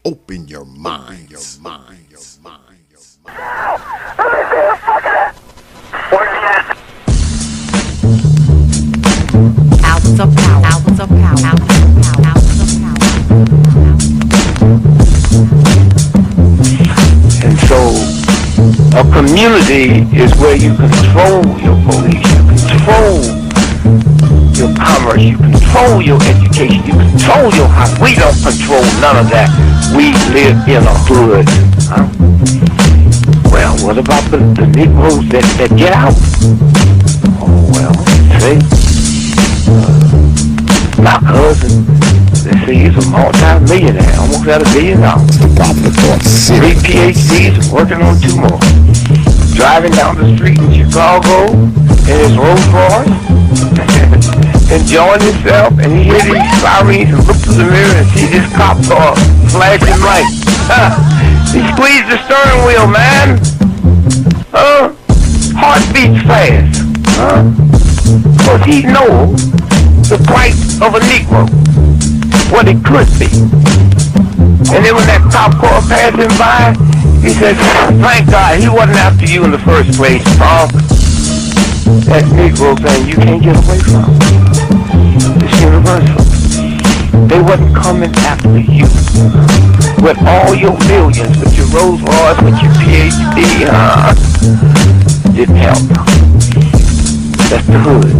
Open your mind. Your mind. Your mind. Your mind. Hours of power. Hours of power. Hours of power. Hours of power. And so a community is where you control your police, you control your commerce, you control your education, you control your house. We don't control none of that. We live in a hood. Huh? Well, what about the Negroes that get out? Oh, well, see, my cousin, they say he's a multi-millionaire, almost at $1 billion. The Popular Thought Series. 3 PhDs, working on 2 more. Driving down the street in Chicago in his Rolls Royce, enjoying himself, and he hear these sirens and look through the mirror and see this cop car flashing lights. He squeezed the steering wheel, man. Heart beats fast. Because he knows the price of a Negro, what it could be. And then when that cop car passed him by, he said, thank God he wasn't after you in the first place, punk. That Negro thing you can't get away from. It's universal. They wasn't coming after you. With all your millions, with your Rolls Royce, with your PhD, didn't help. That's the hood.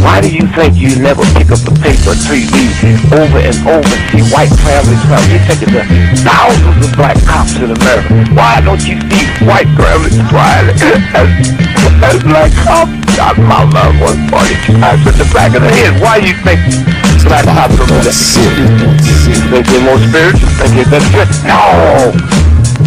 Why do you think you never pick up the paper until you read over and over and see white families? You think of the thousands of black cops in America. Why don't you see white families crying as black cops shot my loved one 42 times in the back of the head? Why do you think black cops are more serious? You think they're more spiritual? Think they're better? No!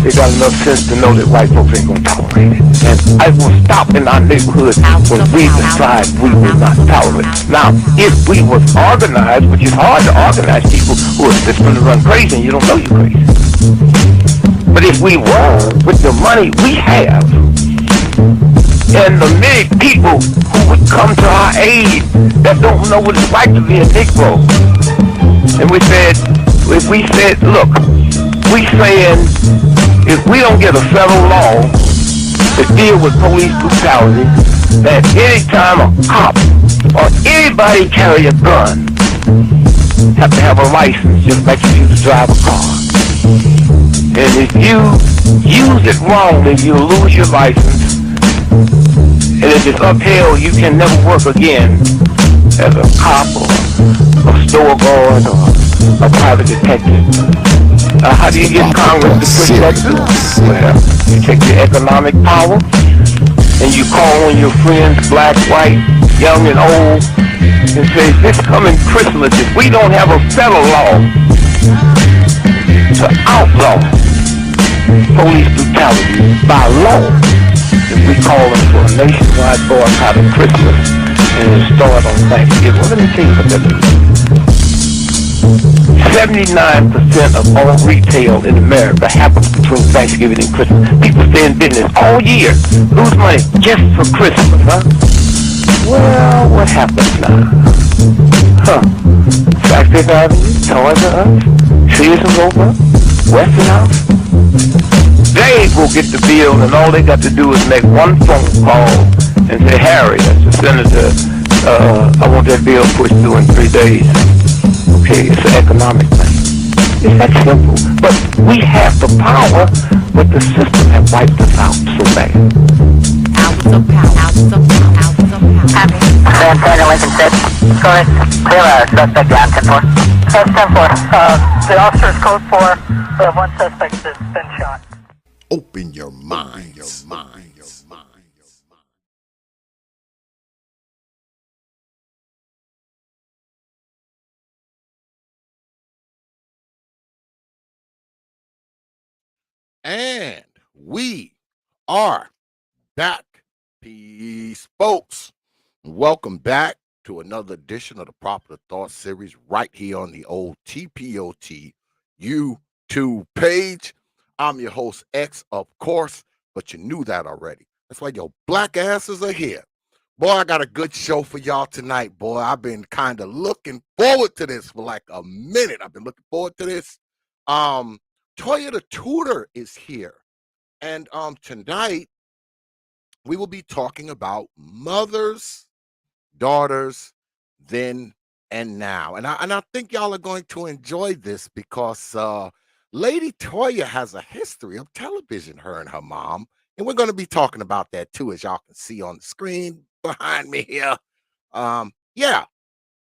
They got enough sense to know that white folks ain't gonna tolerate it. And I will stop in our neighborhood when we decide we will not tolerate it. Now, if we was organized, which is hard to organize people who are just gonna run crazy and you don't know you're crazy. But if we were, with the money we have, and the many people who would come to our aid that don't know what it's like to be a Negro, and we said, if we said, look, we saying, if we don't get a federal law to deal with police brutality, that anytime a cop or anybody carry a gun, have to have a license just like you used to drive a car. And if you use it wrongly, you'll lose your license. And if it's upheld, you can never work again as a cop or a store guard or a private detective. How do you get Congress to push that through? Well, you take your economic power and you call on your friends, black, white, young and old, and say, this coming Christmas, if we don't have a federal law to outlaw police brutality by law, if we call them for a nationwide boycott of Christmas and it start on Thanksgiving. Well, let me tell you what that means. 79% of all retail in America happens between Thanksgiving and Christmas. People stay in business all year, lose money just for Christmas, huh? Well, what happens now? Sac Fifth Avenue, Toyah R Us, Sears and Roebuck, Westinghouse. They will get the bill, and all they got to do is make one phone call and say, Harry, that's the senator, I want that bill pushed through in 3 days. Okay, it's an economic thing. It's that simple. But we have the power, but the system has wiped us out so bad. Hours of power. Hours of power. Hours of power. San Antonio, Lincoln 6. Go ahead. Clear suspect down, 10-4. That's 10-4. The officer is code 4. We have one suspect that's been shot. Open your mind. Your mind. Your mind. And we are back. Peace, folks. Welcome back to another edition of the Popular Thought Series right here on the old T.P.O.T. YouTube page. I'm your host, X, of course, but you knew that already. That's why your black asses are here. Boy, I got a good show for y'all tonight, boy. I've been kind of looking forward to this for like a minute. I've been looking forward to this. Um, Toyah the Tutor is here. And tonight we will be talking about mothers, daughters, then and now. And I think y'all are going to enjoy this because Lady Toyah has a history of television, her and her mom. And we're going to be talking about that too, as y'all can see on the screen behind me here. Yeah.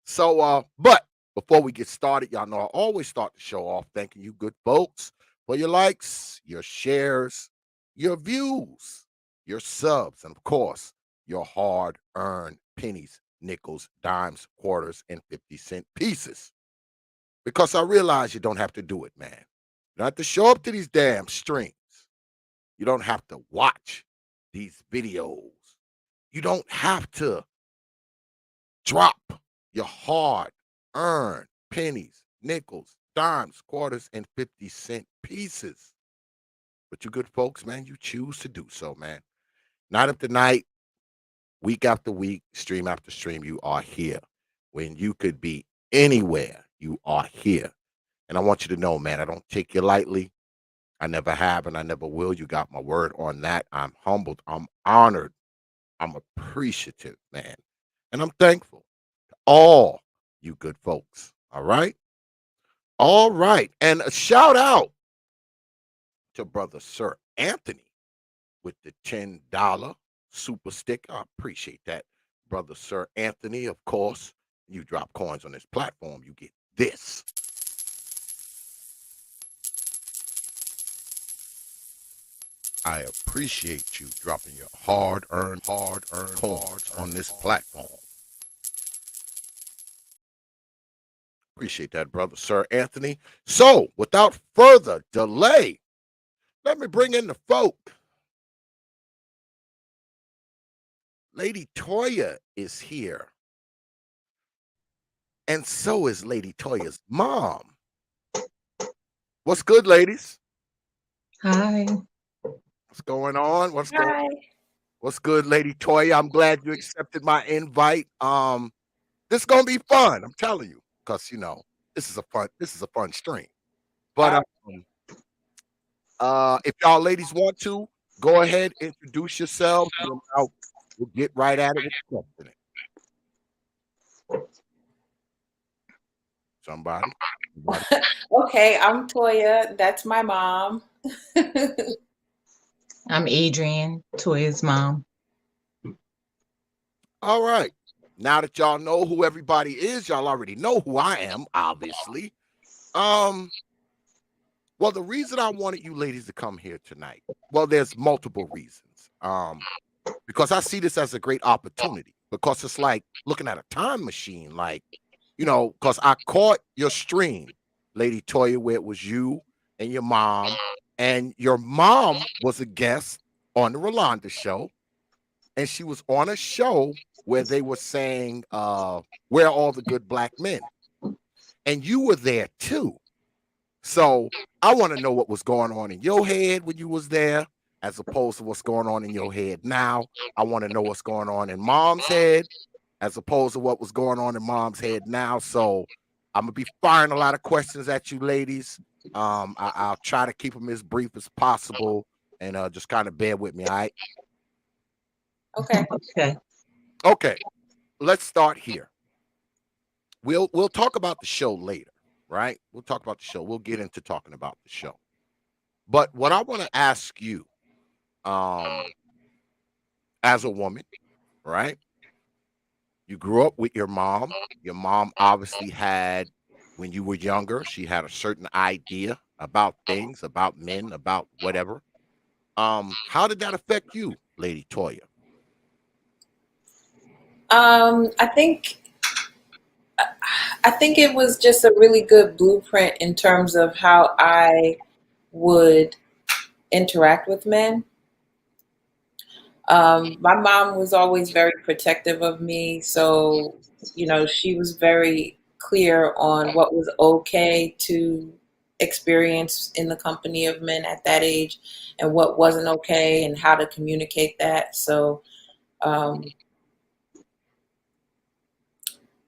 So but before we get started, y'all know I always start the show off thanking you good folks for your likes, your shares, your views, your subs, and of course, your hard-earned pennies, nickels, dimes, quarters, and 50-cent pieces. Because I realize you don't have to do it, man. You don't have to show up to these damn streams. You don't have to watch these videos. You don't have to drop your hard earned pennies, nickels, dimes, quarters, and 50-cent pieces. But you good folks, man, you choose to do so, man. Night after night, week after week, stream after stream, you are here. When you could be anywhere, you are here. And I want you to know, man, I don't take you lightly. I never have and I never will. You got my word on that. I'm humbled. I'm honored. I'm appreciative, man. And I'm thankful to all you good folks. All right. All right. And a shout out to brother Sir Anthony with the $10 super stick. I appreciate that, brother Sir Anthony. Of course, you drop coins on this platform, you get this. I appreciate you dropping your hard-earned coins on this platform. Appreciate that, brother Sir Anthony. So, without further delay, let me bring in the folk. Lady Toyah is here. And so is Lady Toyah's mom. What's good, ladies? Hi. What's going on? Hi. What's good, Lady Toyah? I'm glad you accepted my invite. This is gonna be fun, I'm telling you, because this is a fun stream. But if y'all ladies want to, go ahead, introduce yourselves, and then we'll get right at it with the question. Somebody. Okay, I'm Toyah. That's my mom. I'm Adrienne, Toya's mom. All right. Now that y'all know who everybody is, y'all already know who I am, obviously. Well, the reason I wanted you ladies to come here tonight, well, there's multiple reasons. Because I see this as a great opportunity, because it's like looking at a time machine, like, because I caught your stream, Lady Toyah, where it was you and your mom was a guest on the Rolanda Show, and she was on a show where they were saying, where are all the good black men? And you were there too. So I want to know what was going on in your head when you was there, as opposed to what's going on in your head now. I want to know what's going on in mom's head, as opposed to what was going on in mom's head now. So I'm gonna be firing a lot of questions at you, ladies. I'll try to keep them as brief as possible, and just kind of bear with me. All right. Okay. Okay. Let's start here. We'll talk about the show later, right? We'll talk about the show. We'll get into talking about the show. But what I want to ask you, as a woman, right? You grew up with your mom. Your mom obviously had, when you were younger, she had a certain idea about things, about men, about whatever. How did that affect you, Lady Toyah? I think it was just a really good blueprint in terms of how I would interact with men. My mom was always very protective of me, so she was very clear on what was okay to experience in the company of men at that age and what wasn't okay and how to communicate that. So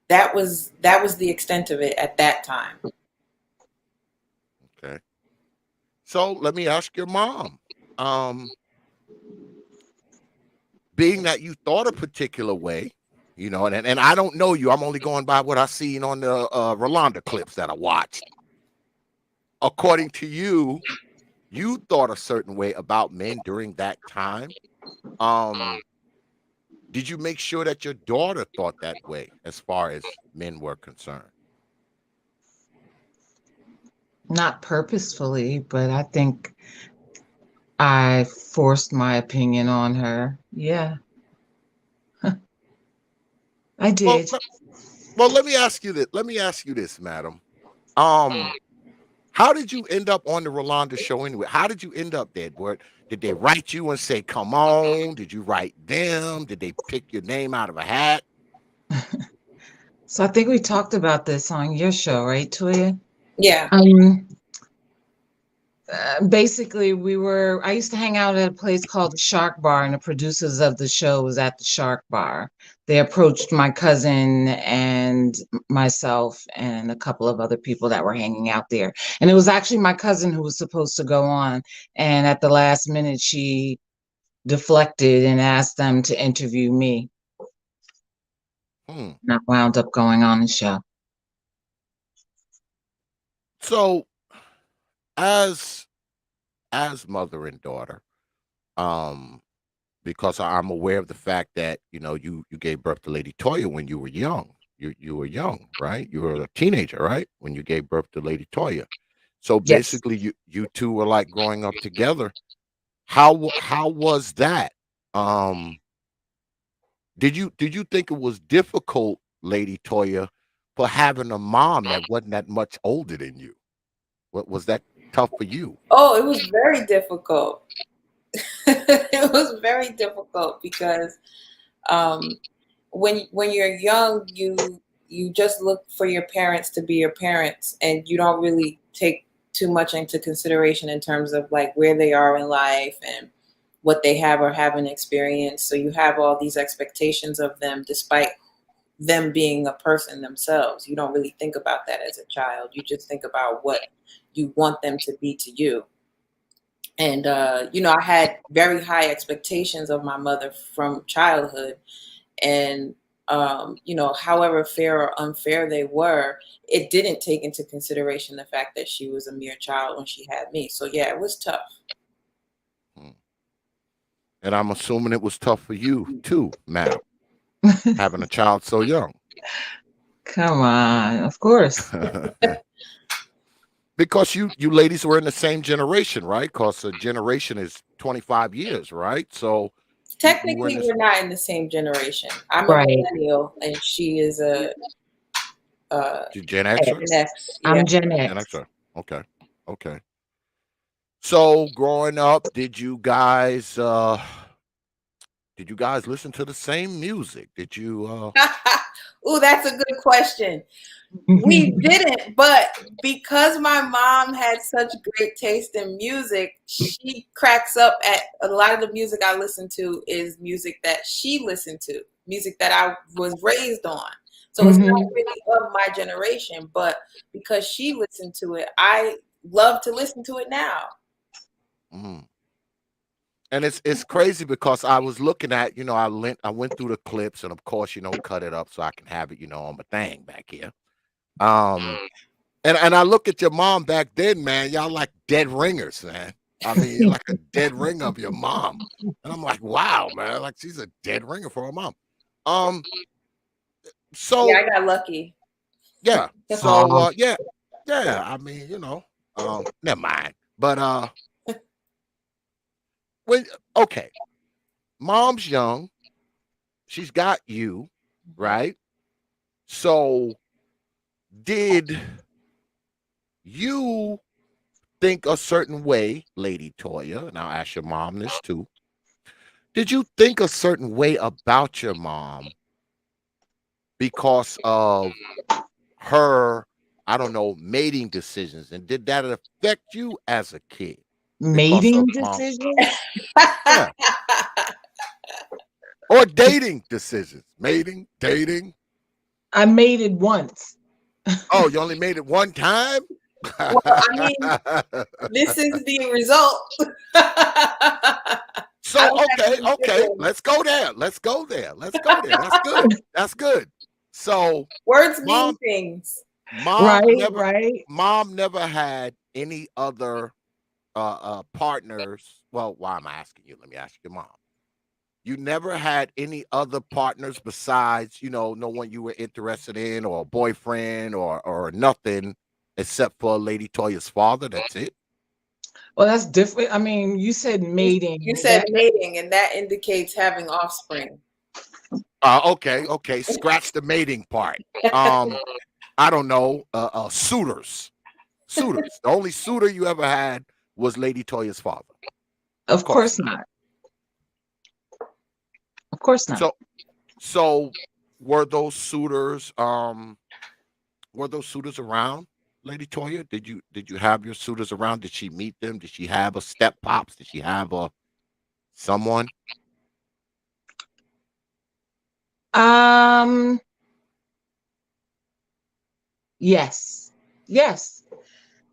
that was the extent of it at that time. Okay. So let me ask your mom. Being that you thought a particular way, you know, and I don't know you. I'm only going by what I seen on the Rolanda clips that I watched. According to you, you thought a certain way about men during that time. Um, did you make sure that your daughter thought that way as far as men were concerned? Not purposefully, but I think I forced my opinion on her. Yeah, I Well, did. well, let me ask you this. Let me ask you this, madam. Um, how did you end up on the Rolanda show anyway? How did you end up there? Did they write you and say, "Come on"? Did you write them? Did they pick your name out of a hat? So I think we talked about this on your show, right, Toyah? Yeah. Basically, I used to hang out at a place called the Shark Bar, and the producers of the show was at the Shark Bar. They approached my cousin and myself and a couple of other people that were hanging out there. And it was actually my cousin who was supposed to go on. And at the last minute, she deflected and asked them to interview me. Hmm. And I wound up going on the show. So, as mother and daughter, um, because I'm aware of the fact that you gave birth to Lady Toyah when you were young. You were young, right? You were a teenager, right? When you gave birth to Lady Toyah. So Yes. basically, you two were like growing up together. How was that? Um, did you think it was difficult, Lady Toyah, for having a mom that wasn't that much older than you? What was that tough for you? Oh, it was very difficult. It was very difficult because when you're young, you just look for your parents to be your parents, and you don't really take too much into consideration in terms of like where they are in life and what they have or haven't experienced. So you have all these expectations of them despite them being a person themselves. You don't really think about that as a child. You just think about what you want them to be to you. And I had very high expectations of my mother from childhood. And however fair or unfair they were, it didn't take into consideration the fact that she was a mere child when she had me. So yeah, it was tough. Hmm. And I'm assuming it was tough for you too, madam, having a child so young. Come on, of course. Because you ladies were in the same generation, right? Because a generation is 25 years, right? So you were in Technically, this we're not in the same generation. I'm a Right. millennial, and she is a Gen Xer? Gen X. Yeah. I'm Gen Gen X. Xer. Okay. Okay. So growing up, did you guys listen to the same music? Did you Ooh, that's a good question. We didn't, but because my mom had such great taste in music, she cracks up at a lot of the music I listen to is music that she listened to, music that I was raised on. So it's not really of my generation, but because she listened to it, I love to listen to it now. mhm. And it's crazy because I was looking at, I went through the clips and of course, cut it up so I can have it, on my thing back here. Um and I look at your mom back then, man, y'all like dead ringers, man. I mean, you're like a dead ringer of your mom. And I'm like, wow, man, like she's a dead ringer for her mom. Um, Yeah, so I got lucky. yeah, so Aw. yeah, I mean, never mind. But when okay, mom's young, she's got you, right? So did you think a certain way, Lady Toyah, and I'll ask your mom this too. Did you think a certain way about your mom because of her, I don't know, mating decisions? And did that affect you as a kid because Mating of mom? decisions? Yeah. Or dating decisions. Mating, dating. I made it once. Oh, you only made it one time? Well, I mean, this is the result. I So, don't have okay, any okay. siblings. Let's go there. Let's go there. Let's go there. That's good. That's good. So, Words mean mom, things. mom Right, never, right. mom never had any other partners. Well, why am I asking you? Let me ask your mom. You never had any other partners besides, no one you were interested in, or a boyfriend, or nothing, except for Lady Toya's father. That's it. Well, that's different. I mean, you said You mating. said mating, and that indicates having offspring. Okay. Scratch the mating part. I don't know. Suitors. Suitors. The only suitor you ever had was Lady Toya's father. Of Course course not. not. Of course not. So were those suitors around, Lady Toya? Did you have your suitors around? Did she meet them? Did she have a step pops? Did she have a someone? Um, yes. Yes.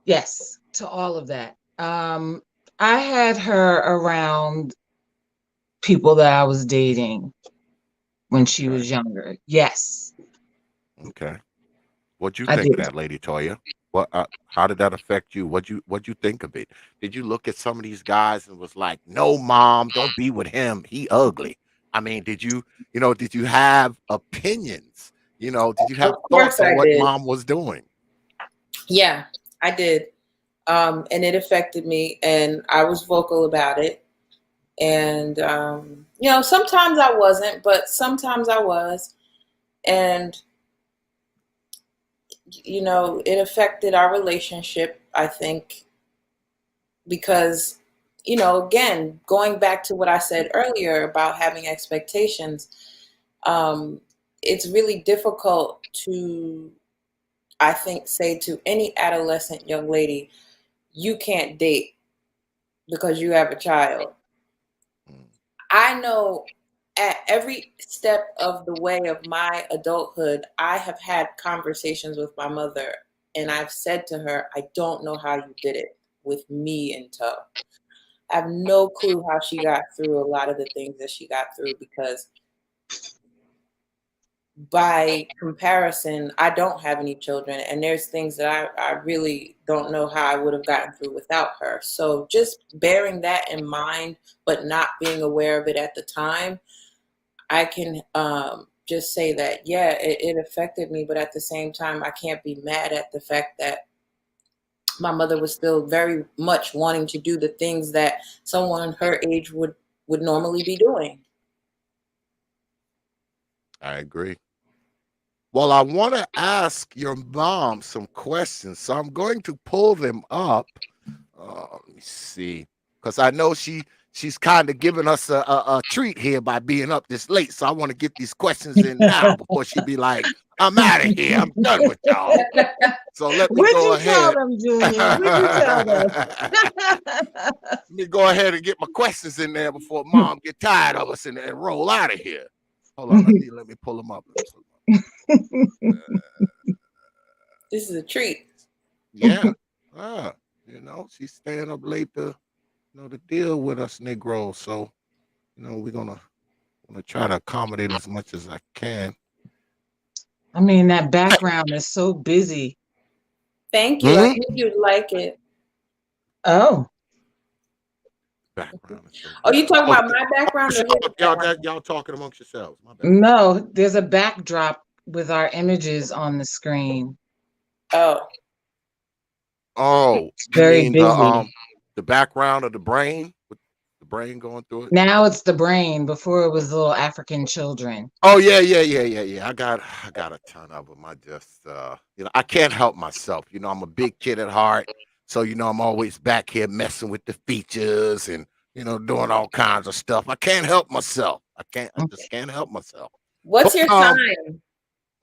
Yes to all of that. I had her around people that I was dating when she Okay. was younger. Yes, Okay. What'd you I think of did. that, Lady Toya? How did that affect you? What'd you think of it? Did you look at some of these guys and was like, "No, mom, don't be with him. He ugly." I mean, did you have opinions? Did you have Of course thoughts on I what did. mom was doing? Yeah, I did. And it affected me, and I was vocal about it. And, sometimes I wasn't, but sometimes I was. And, it affected our relationship, I think, because, again, going back to what I said earlier about having expectations, um, it's really difficult to, I think, say to any adolescent young lady, you can't date because you have a child. Mm. I know at every step of the way of my adulthood, I have had conversations with my mother, and I've said to her, I don't know how you did it with me in tow. I have no clue how she got through a lot of the things that she got through, because by comparison, I don't have any children, and there's things that I really don't know how I would have gotten through without her. So just bearing that in mind, but not being aware of it at the time, I can just say that, yeah, it affected me, but at the same time, I can't be mad at the fact that my mother was still very much wanting to do the things that someone her age would normally be doing. I agree. Well, I want to ask your mom some questions, so I'm going to pull them up. Let me see, because I know she's kind of giving us a treat here by being up this late. So I want to get these questions in now before she be like, "I'm out of here. I'm done with y'all." So let me What'd go you tell ahead. them, Junior? What'd you tell them? Let me go ahead and get my questions in there before mom get tired of us and roll out of here. Hold on, let me pull them up. Let me pull 'em up. This is a treat. Yeah. Ah, she's staying up late to deal with us Negroes. So, we're gonna try to accommodate as much as I can. I mean, that background is so busy. Thank you. I Hmm. knew you'd like it. Oh, Background is so Oh, busy. you talking Oh, about my background or his background? y'all talking amongst yourselves. My bad. no, there's a backdrop with our images on the screen. Oh, Oh, It's you very mean the busy. the background of the brain with the brain going through it? Now it's the brain. Before it was little African children. Oh yeah. I got a ton of them. I just I can't help myself. I'm a big kid at heart, so I'm always back here messing with the features and doing all kinds of stuff. I can't help myself. I just can't help myself. But what's your sign?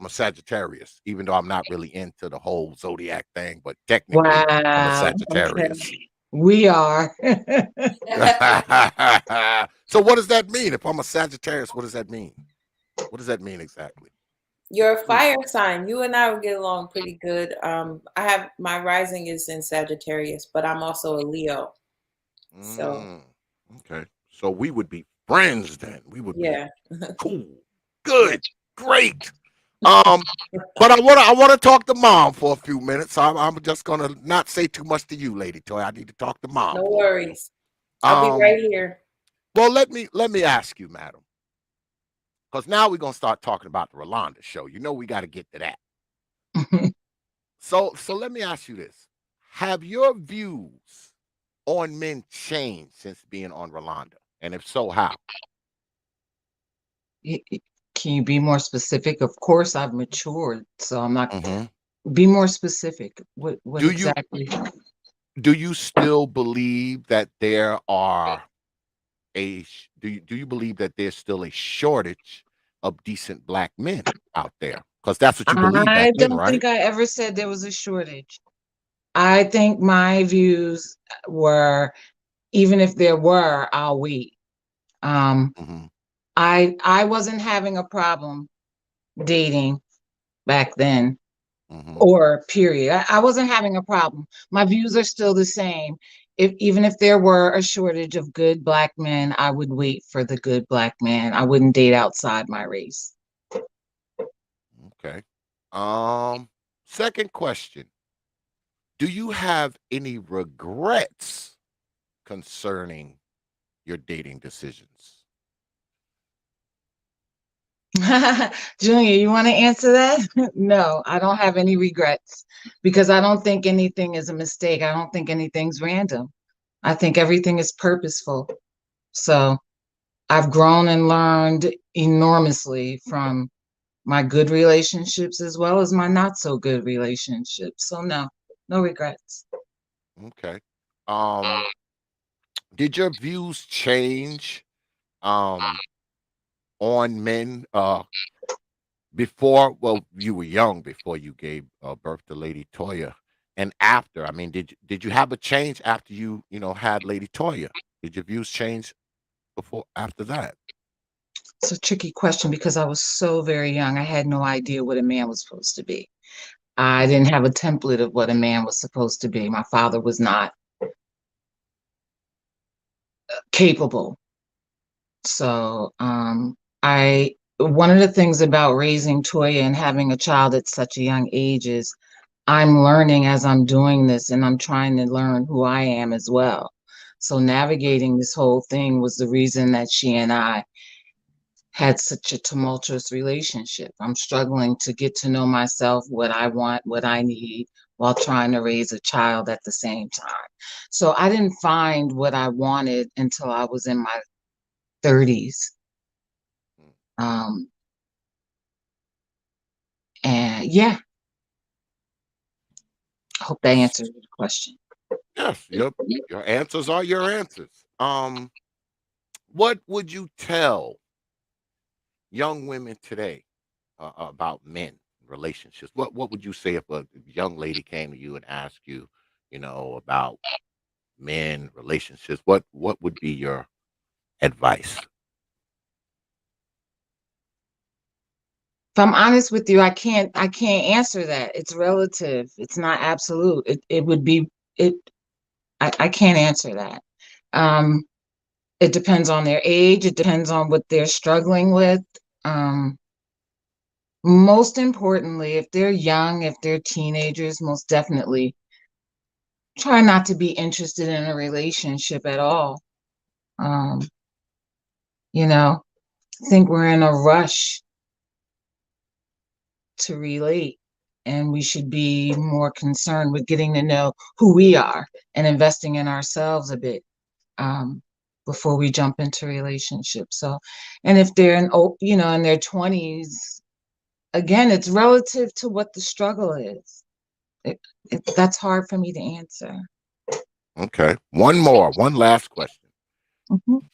I'm a Sagittarius, even though I'm not really into the whole zodiac thing, but technically I'm a Wow. Okay. Sagittarius. We are. So what does that mean? If I'm a Sagittarius, what does that mean? What does that mean exactly? You're a fire sign. You and I would get along pretty good. I have my rising is in Sagittarius, but I'm also a Leo. So Mm, okay. So we would be friends then. We would be yeah. cool. Yeah. Good. Great. Um, but I wanna talk to mom for a few minutes. I'm just gonna not say too much to you, Lady Toy. I need to talk to mom No for a few. worries. I'll be Um, right here. well, let me ask you, madam, because now we're gonna start talking about the Rolanda show. You know we got to get to that. So let me ask you this: have your views on men changed since being on Rolanda, and if so, how? Can you be more specific? Of course, I've matured, so I'm not. Hmm. Be more specific. What Do you exactly? do you still believe that there are do you believe that there's still a shortage of decent black men out there? Because that's what you believed back I then, don't right? think I ever said there was a shortage. I think my views were, even if there were, I'll wait. Um, Hmm. I wasn't having a problem dating back then, Hmm. or period. I wasn't having a problem. My views are still the same. If even if there were a shortage of good black men, I would wait for the good black man. I wouldn't date outside my race. Okay. Um, Second question. Do you have any regrets concerning your dating decisions? Junior, you want to answer that? No, I don't have any regrets because I don't think anything is a mistake. I don't think anything's random. I think everything is purposeful. So I've grown and learned enormously from my good relationships as well as my not so good relationships. So no, no regrets. Okay. Um, did your views change um on men before, well, you were young before you gave birth to Lady Toya, and after? I mean, did you have a change after you had Lady Toya? Did your views change before after that? It's a tricky question because I was so very young. I had no idea what a man was supposed to be. I Mhm. didn't have a template of what a man was supposed to be. My father was not capable. So I one of the things about raising Toya and having a child at such a young age is I'm learning as I'm doing this, and I'm trying to learn who I am as well. So navigating this whole thing was the reason that she and I had such a tumultuous relationship. I'm struggling to get to know myself, what I want, what I need, while trying to raise a child at the same time. So I didn't find what I wanted until I was in my 30s. Um, and yeah, I hope that answers the question. Yes, your answers are your answers. What would you tell young women today about men, relationships? What would you say if a young lady came to you and asked you about men, relationships? What would be your advice? If I'm honest with you, I can't answer that. It's relative. It's not absolute. It would be it I can't answer that. Um, it depends on their age, it depends on what they're struggling with. Um, Most importantly, if they're young, if they're teenagers, most definitely try not to be interested in a relationship at all. Um, you know, I think we're in a rush to relate, and we should be more concerned with getting to know who we are and investing in ourselves a bit, um, before we jump into relationships. So, and if they're in their 20s, again, it's relative to what the struggle is. It, that's hard for me to answer. Okay. One last question. Mhm.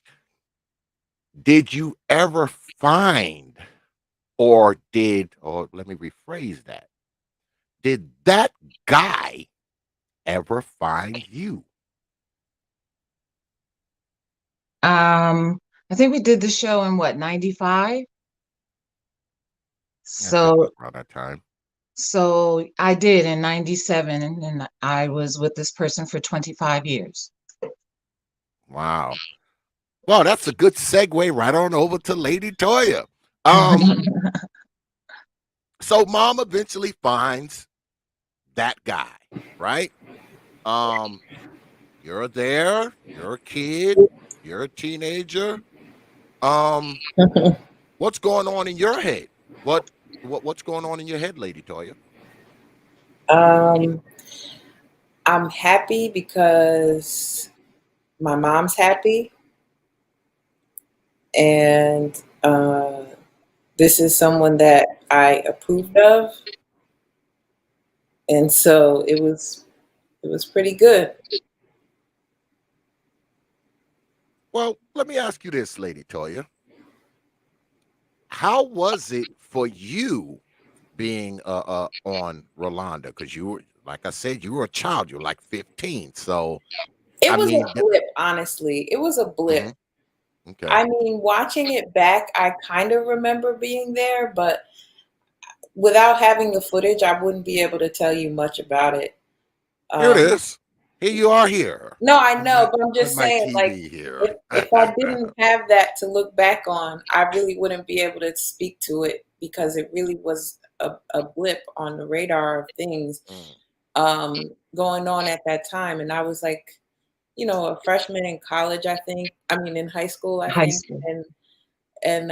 Did you ever find, or let me rephrase that, did that guy ever find you? I think we did the show in what, 95? I think it was So around that time. so I did in 97, and I was with this person for 25 years. Wow. Well, that's a good segue right on over to Lady Toyah. Um, so mom eventually finds that guy, right? Um, you're there, you're a kid, you're a teenager. Um, what's going on in your head? What's going on in your head, Lady Toyah? Um, I'm happy because my mom's happy, and this is someone that I approved of, and so it was pretty good. Well, let me ask you this, Lady Toyah. How was it for you being on Rolanda? Because you were, like I said, you were a child. You were like 15. So It I was mean, a blip, honestly. It was a blip. mhm, okay, I mean, watching it back, I kind of remember being there, but without having the footage, I wouldn't be able to tell you much about it. here it Um, is. Here you are here no, I on my know, but I'm on just my saying, like, TV here. if I didn't have that to look back on, I really wouldn't be able to speak to it because it really was a blip on the radar of things Mm, going on at that time. And I was like, a freshman in college, I think. I mean, in high school, I High think. school. And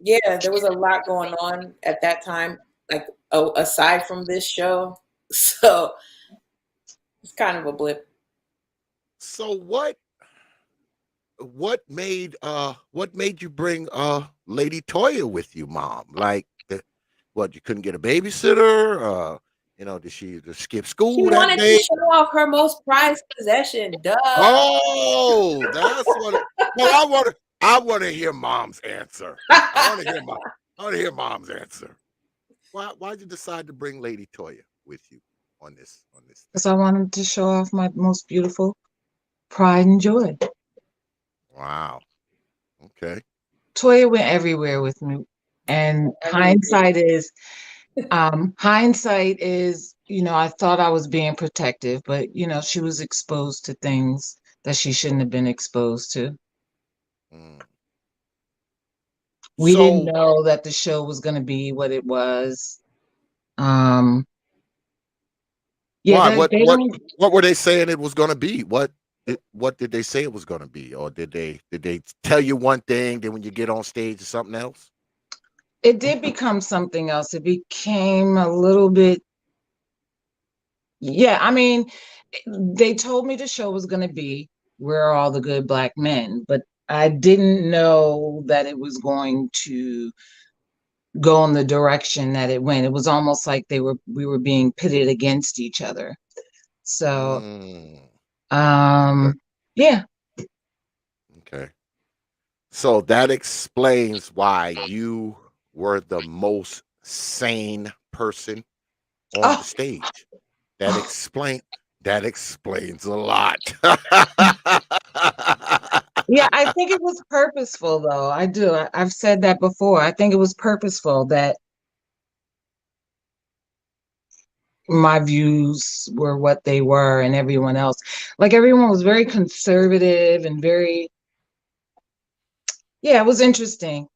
yeah, there was a lot going on at that time, like aside from this show. So it's kind of a blip. so what made you bring Lady Toya with you, mom? Like what, you couldn't get a babysitter? Did she just skip She school that wanted to day? show off her most prized possession. Duh. Oh, that's what well, I want to hear mom's answer. I want to hear mom. I want to hear mom's answer. Why'd you decide to bring Lady Toya with you on this Because thing? I wanted to show off my most beautiful pride and joy. Wow. Okay. Toya went everywhere with me. And I really did. hindsight is, I thought I was being protective, but she was exposed to things that she shouldn't have been exposed to. Mm. We didn't So know that the show was going to be what it was. Um, yeah, why? that What they what don't. what were they saying it was going to be? What did they say it was going to be, or did they tell you one thing, then when you get on stage it's something else? It did become something else. It became a little bit. Yeah, I mean, they told me the show was going to be Where Are All the Good Black Men, but I didn't know that it was going to go in the direction that it went. It was almost like we were being pitted against each other. So, Mm. Okay. um, yeah. Okay. So that explains why you were the most sane person on the Oh, stage. That oh, explain that explains a lot. yeah. I think it was purposeful, though. I do. I've said that before. I think it was purposeful that my views were what they were, and everyone else, like everyone was very conservative and very. Yeah, it was interesting.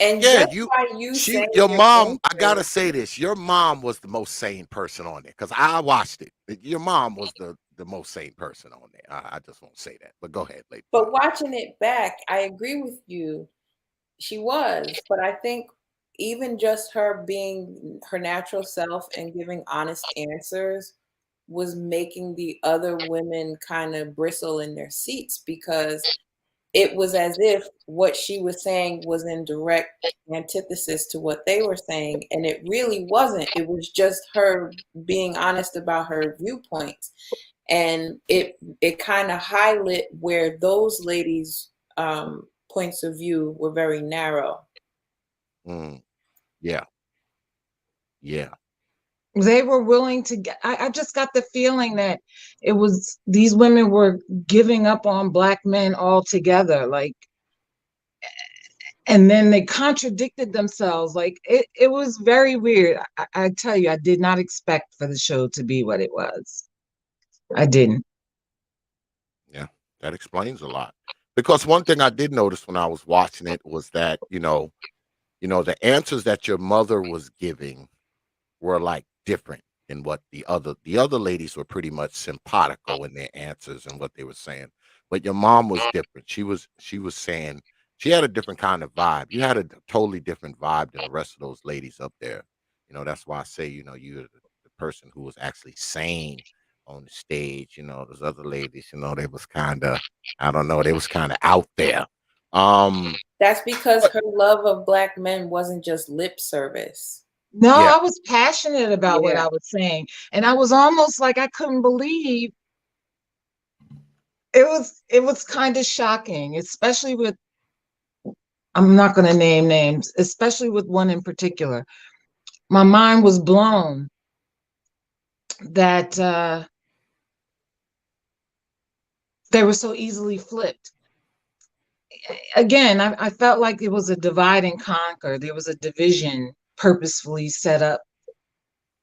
And Yeah, just by you saying your your mom, I answer, gotta say this, your mom was the most sane person on there because I watched it. Your mom was the most sane person on there. I just won't say that, but go ahead, Lady but Toya. watching it back, I agree with you. She was, but I think even just her being her natural self and giving honest answers was making the other women kind of bristle in their seats because it was as if what she was saying was in direct antithesis to what they were saying. And it really wasn't. It was just her being honest about her viewpoints. And it kind of highlight where those ladies' points of view were very narrow. Mm, yeah, yeah. They were willing to get. I just got the feeling that it was these women were giving up on black men altogether. Like and then they contradicted themselves. Like it was very weird. I tell you, I did not expect for the show to be what it was. I didn't. Yeah, that explains a lot. Because one thing I did notice when I was watching it was that, the answers that your mother was giving were like different than what the other ladies were pretty much simpatico in their answers and what they were saying. But your mom was different. She was saying she had a different kind of vibe. You had a totally different vibe than the rest of those ladies up there. That's why I say, you're the person who was actually sane on the stage. Those other ladies, they was kind of, I don't know, they was kind of out there. That's because But her love of black men wasn't just lip service. No, yeah, I was passionate about what Yeah. I was saying, and I was almost like I couldn't believe it was. It was kind of shocking, especially with. I'm not going to name names, especially with one in particular. My mind was blown that they were so easily flipped. Again, I felt like it was a divide and conquer. There was a division purposefully set up.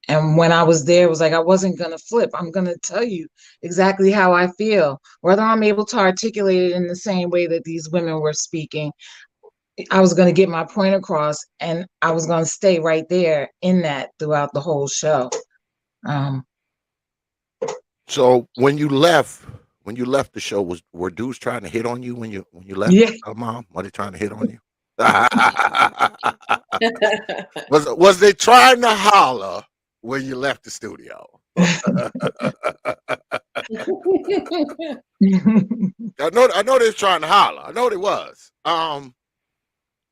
And when I was there, it was like I wasn't going to flip. I'm going to tell you exactly how I feel. Whether I'm able to articulate it in the same way that these women were speaking, I was going to get my point across, and I was going to stay right there in that throughout the whole show. Um, So when you left the show, were dudes trying to hit on you when you left, yeah, mom? Were they trying to hit on you? Was they trying to holler when you left the studio? I know they was trying to holler. I know they was.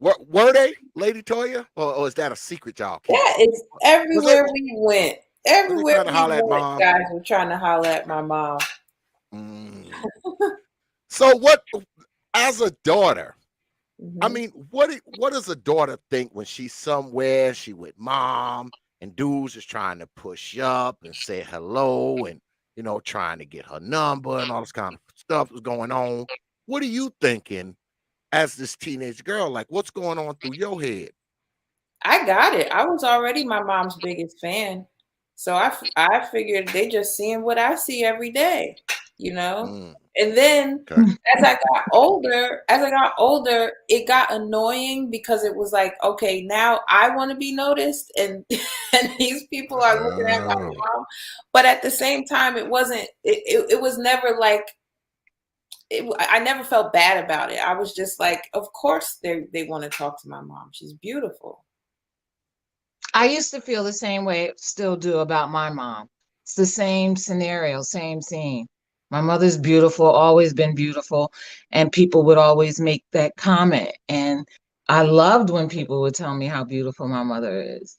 Were they, Lady Toyah, or is that a secret y'all Yeah, keep? it's Was they everywhere we went. was they Everywhere trying to we holler at went, mom? guys were trying to holler at my mom. Mm. So what? As a daughter, I Mhm. mean, what does a daughter think when she's somewhere, she with mom, and dudes is trying to push up and say hello and trying to get her number and all this kind of stuff is going on? What are you thinking as this teenage girl? Like, what's going on through your head? I got it. I was already my mom's biggest fan. So I figured they just seeing what I see every day, you know? Mm, And then okay. as I got older, it got annoying because it was like, okay, now I want to be noticed and and these people are looking at my Oh, mom. But at the same time, it was never like I never felt bad about it. I was just like, of course they want to talk to my mom. She's beautiful. I used to feel the same way, still do about my mom. It's the same scenario, same scene. My mother's beautiful, always been beautiful, and people would always make that comment. And I loved when people would tell me how beautiful my mother is,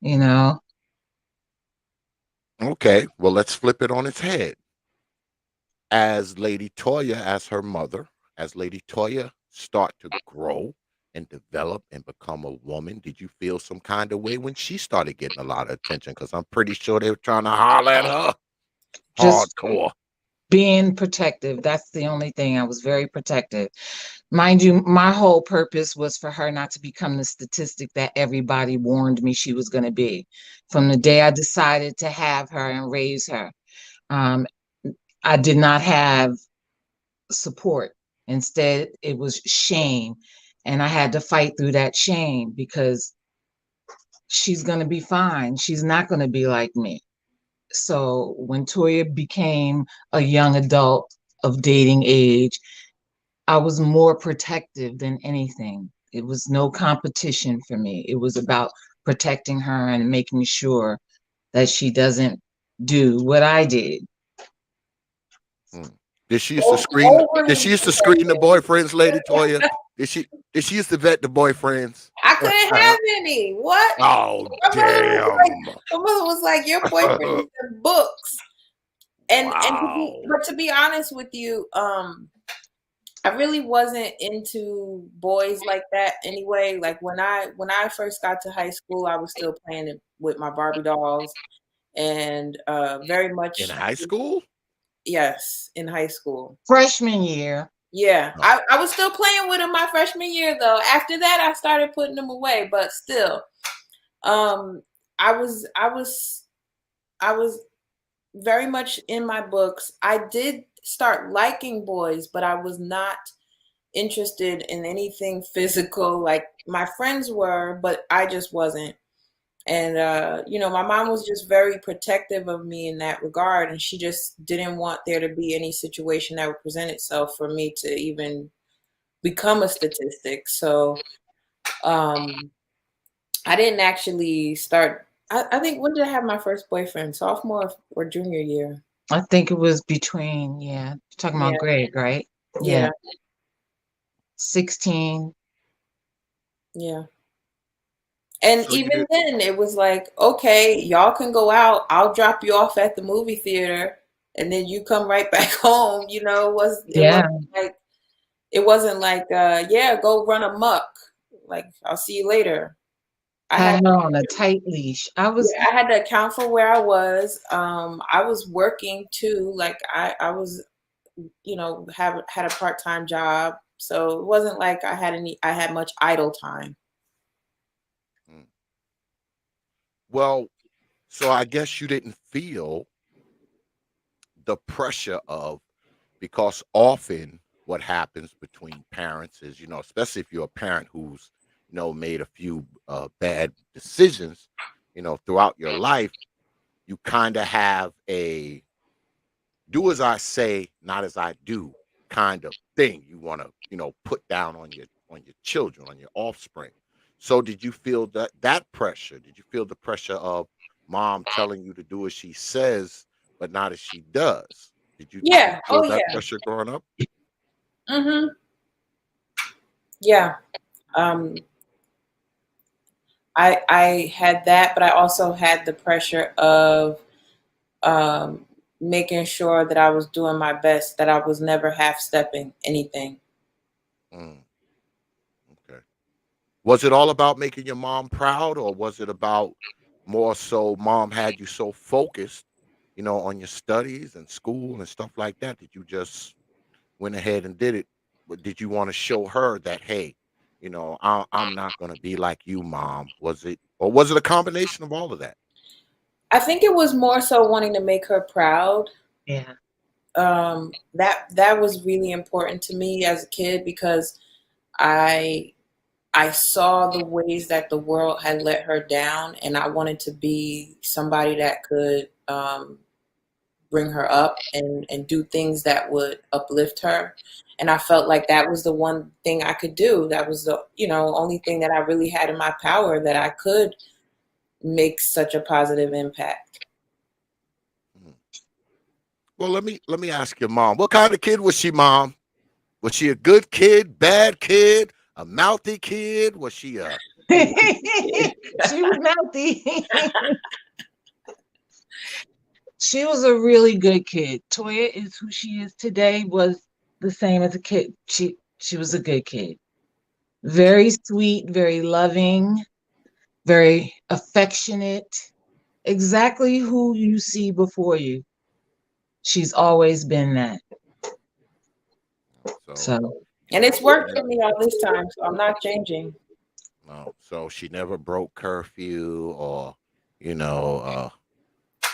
you know? okay. Well, let's flip it on its head. As Lady Toyah, as her mother, as Lady Toyah start to grow and develop and become a woman, did you feel some kind of way when she started getting a lot of attention? Because I'm pretty sure they were trying to holler at her Just hardcore. being protective. That's the only thing. I was very protective. Mind you, my whole purpose was for her not to become the statistic that everybody warned me she was going to be. From the day I decided to have her and raise her, um, I did not have support. Instead, it was shame. And I had to fight through that shame because she's going to be fine. She's not going to be like me. So when Toya became a young adult of dating age, I was more protective than anything. It was no competition for me. It was about protecting her and making sure that she doesn't do what I did. Mm. Did she used to screen? Did she Overly used to screen the boyfriends, Lady Toyah? Did she used to vet the boyfriends? I couldn't have any. What? Oh My mother was like, damn! my mother was like, your boyfriend is the books. And Wow. to be honest with you, I really wasn't into boys like that anyway. Like when I first got to high school, I was still playing with my Barbie dolls and very In much high school? yes, in high school. Freshman year. Yeah, No. I was still playing with them my freshman year though. After that, I started putting them away, but still, um, I was very much in my books. I did start liking boys, but I was not interested in anything physical like my friends were, but I just wasn't. And my mom was just very protective of me in that regard, and she just didn't want there to be any situation that would present itself for me to even become a statistic. So um, I didn't actually start. I think, when did I have my first boyfriend? Sophomore or junior year? I think it was between, yeah, you're talking about Yeah, grade, right? Yeah, yeah, 16. yeah. And So you even did. then, it was like, okay, y'all can go out. I'll drop you off at the movie theater, and then you come right back home. Yeah, It wasn't like, yeah, go run amok. Like, I'll see you later. I had had her on a tight leash. I was, Yeah, I had to account for where I was. I was working too. Like, I was, have had a part-time job. So it wasn't like I had much idle time. Mm. Well, so I guess you didn't feel the pressure of, because often what happens between parents is, especially if you're a parent who's, made a few bad decisions, throughout your life, you kind of have a do as I say, not as I do kind of thing you want to, put down on your children, on your offspring. So did you feel that pressure? Did you feel the pressure of mom telling you to do as she says, but not as she does? Did you Yeah. feel Oh, that yeah. pressure growing up? Mm-hmm. Yeah. Um, I had that, but I also had the pressure of um, making sure that I was doing my best, that I was never half stepping anything. Mm, okay. Was it all about making your mom proud, or was it about more so mom had you so focused, on your studies and school and stuff like that? Did you just went ahead and did it? But did you want to show her that, hey, I'm not going to be like you, mom? Was it, or was it a combination of all of that? I think it was more so wanting to make her proud. yeah, That was really important to me as a kid because I I saw the ways that the world had let her down, and I wanted to be somebody that could bring her up and do things that would uplift her. And I felt like that was the one thing I could do. That was the only thing that I really had in my power, that I could make such a positive impact. Mhm. Well, let me ask your mom. What kind of kid was she, mom? Was she a good kid, bad kid, a mouthy kid? Was she a she was mouthy. She was a really good kid. Toya is who she is today, was the same as a kid. She was a good kid. Very sweet, very loving, very affectionate. Exactly who you see before you. She's always been that. so So And it's she worked never for me all this time, so I'm not changing. no, so she never broke curfew or you know uh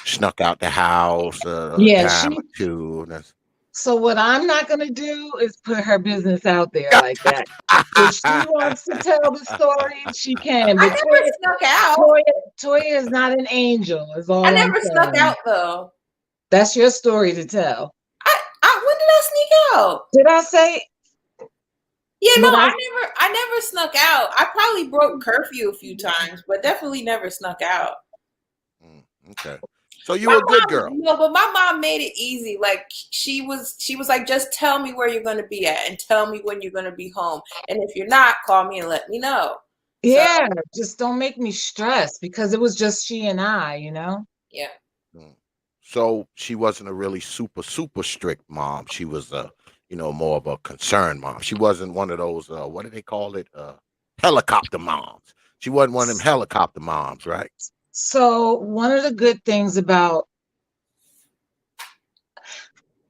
snuck out the house a yeah, time or two. That's so what I'm not gonna do is put her business out there like that. If she wants to tell the story, she can. I But never snuck out. Toya is not an angel, is I all I'm never snuck saying. out though. That's your story to tell. When did I sneak out? Did I say Yeah, no, what I I never snuck out. I probably broke curfew a few times, but definitely never snuck out. Mm, okay. So you My were a good mom, girl. no, but my mom made it easy. Like, she was like, just tell me where you're gonna be at and tell me when you're gonna be home. And if you're not, call me and let me know. So yeah, just don't make me stress because it was just she and I. yeah. Mm. So she wasn't a really super strict mom. She was more of a concerned mom. She wasn't one of those what do they call it? Helicopter moms. She wasn't one of them helicopter moms, right? So one of the good things about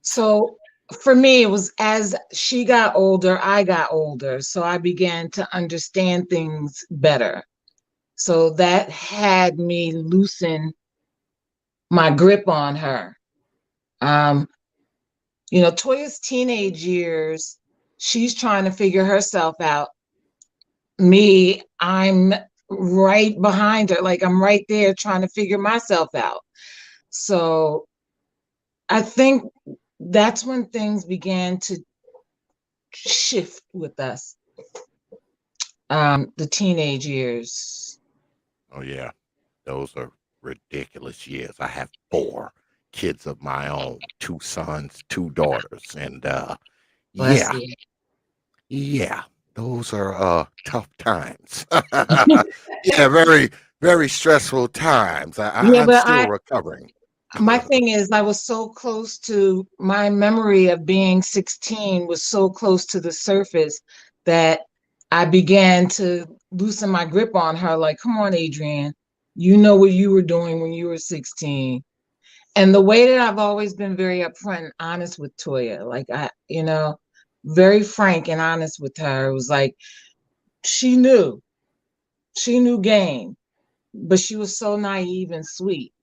so for me, it was as she got older, I got older. So I began to understand things better. So that had me loosen my grip on her. Um, Toya's teenage years, she's trying to figure herself out. Me, I'm right behind her. Like I'm right there trying to figure myself out. So I think that's when things began to shift with us. The teenage years. Oh yeah, those are ridiculous years. I have 4 kids of my own, 2 sons, 2 daughters, and Bless yeah, you. yeah, those are tough times. Yeah, very, very stressful times. Yeah, I'm but still recovering. my thing is I was so close to my memory of being 16 was so close to the surface that I began to loosen my grip on her like, come on, Adrienne, you know what you were doing when you were 16. And the way that I've always been very upfront and honest with Toya, like very frank and honest with her. It was like she knew game, but she was so naive and sweet,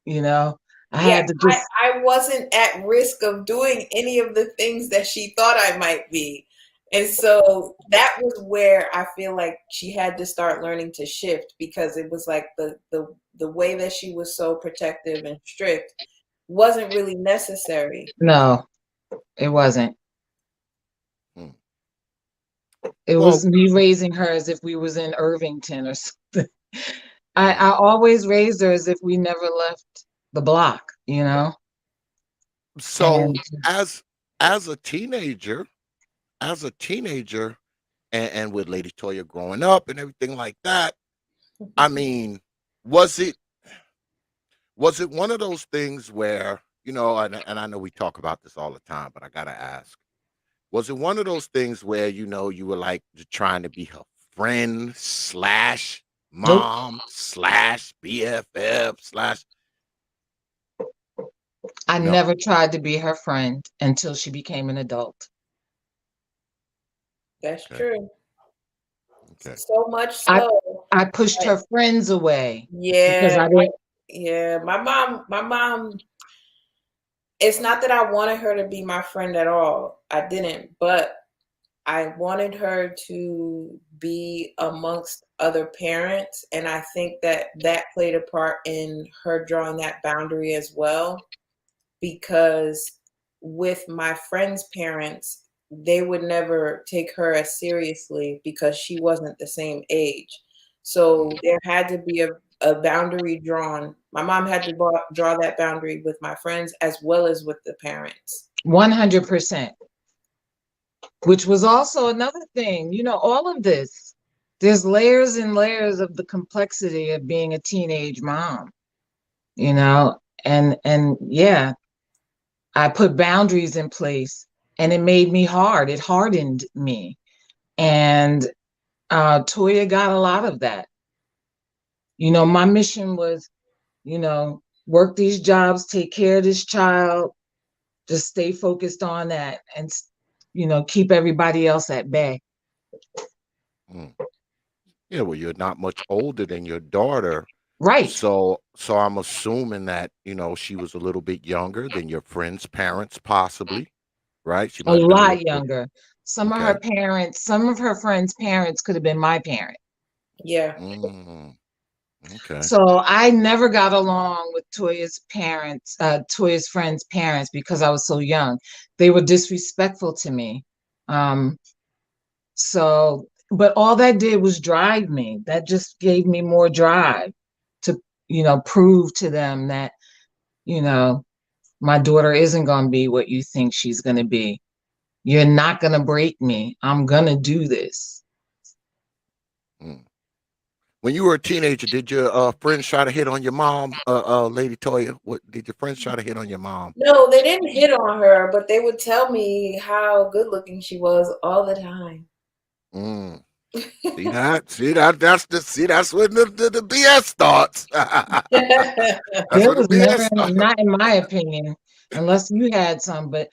you know. I Yeah, had to just I wasn't at risk of doing any of the things that she thought I might be. And so that was where I feel like she had to start learning to shift, because it was like the way that she was so protective and strict wasn't really necessary. no, it wasn't. Hmm. It was Well, me raising her as if we was in Irvington or something. I mm, always raised her as if we never left the block, you know? so And as as a teenager, as a teenager, and with Lady Toya growing up and everything like that, I mean, was it one of those things where, and I know we talk about this all the time, but I gotta ask, was it one of those things where, you were like trying to be her friend slash nope, mom slash BFF slash I no? never tried to be her friend until she became an adult. That's Okay, true. okay. So much I so. I pushed her friends away because Yeah, I didn't. yeah. My mom, it's not that I wanted her to be my friend at all. I didn't, but I wanted her to be amongst other parents. And I think that that played a part in her drawing that boundary as well, because with my friends' parents, they would never take her as seriously because she wasn't the same age. So Mm, there had to be a boundary drawn. My mom had to draw that boundary with my friends as well as with the parents. 100%, which was also another thing, all of this. There's layers and layers of the complexity of being a teenage mom, you know, and yeah, I put boundaries in place and it made me hard. It hardened me. And Toya got a lot of that. My mission was, work these jobs, take care of this child, just stay focused on that and, keep everybody else at bay. mm. Yeah, well, you're not much older than your daughter, Right. so I'm assuming that she was a little bit younger than your friend's parents, possibly, right? She A might have been a lot little bit. younger. Okay. Some of her friends' parents could have been my parent. Yeah. Mm, okay. So I never got along with Toya's friends' parents because I was so young. They were disrespectful to me. Um, but all that did was drive me. That just gave me more drive to, prove to them that, you know, my daughter isn't going to be what you think she's going to be. You're not going to break me. I'm going to do this. Mm. When you were a teenager, did your friends try to hit on your mom, Lady Toya? What did your friends try to hit on your mom? No, they didn't hit on her, but they would tell me how good looking she was all the time. Mm. See that? See that? That's when the BS starts. That's There when the was BS never, starts. not in my opinion, unless you had some, but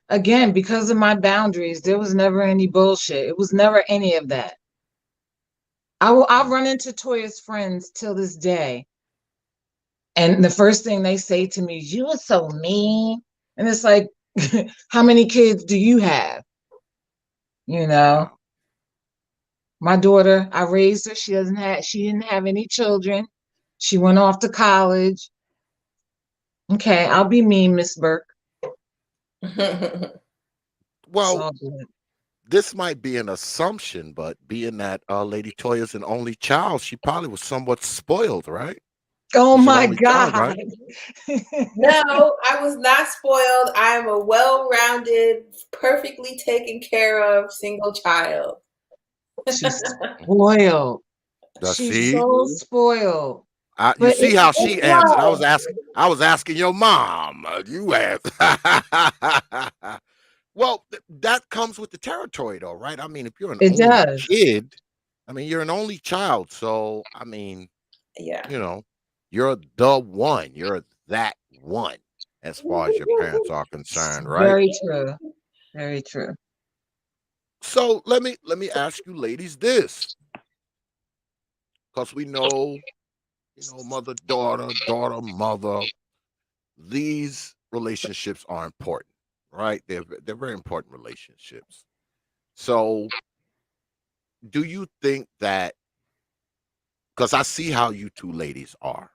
again, because of my boundaries, there was never any bullshit. It was never any of that. I'll run into Toya's friends till this day. And the first thing they say to me is, "You are so mean." And it's like, how many kids do you have? You know, Wow. my daughter, I raised her. She didn't have any children. She went off to college. Okay, I'll be mean, Miss Burke. It's Well, all good. this might be an assumption, but being that Lady Toya's an only child, she probably was somewhat spoiled, right? Oh She's an my only child, right? God. No, I was not spoiled. I am a well-rounded, perfectly taken care of single child. She's spoiled. She's See, so spoiled. you But see how It's she answered. love. I was asking your mom. You asked. Well, that comes with the territory, though, right? I mean, if you're an it only does. kid, I mean, you're an only child, so I mean, Yeah. you know, you're the one. You're that one, as far as your parents are concerned, right? Very true. Very true. So let me ask you, ladies, this, because we know, mother daughter, daughter mother. These relationships are important, right? They're very important relationships. So, do you think that, because I see how you two ladies are,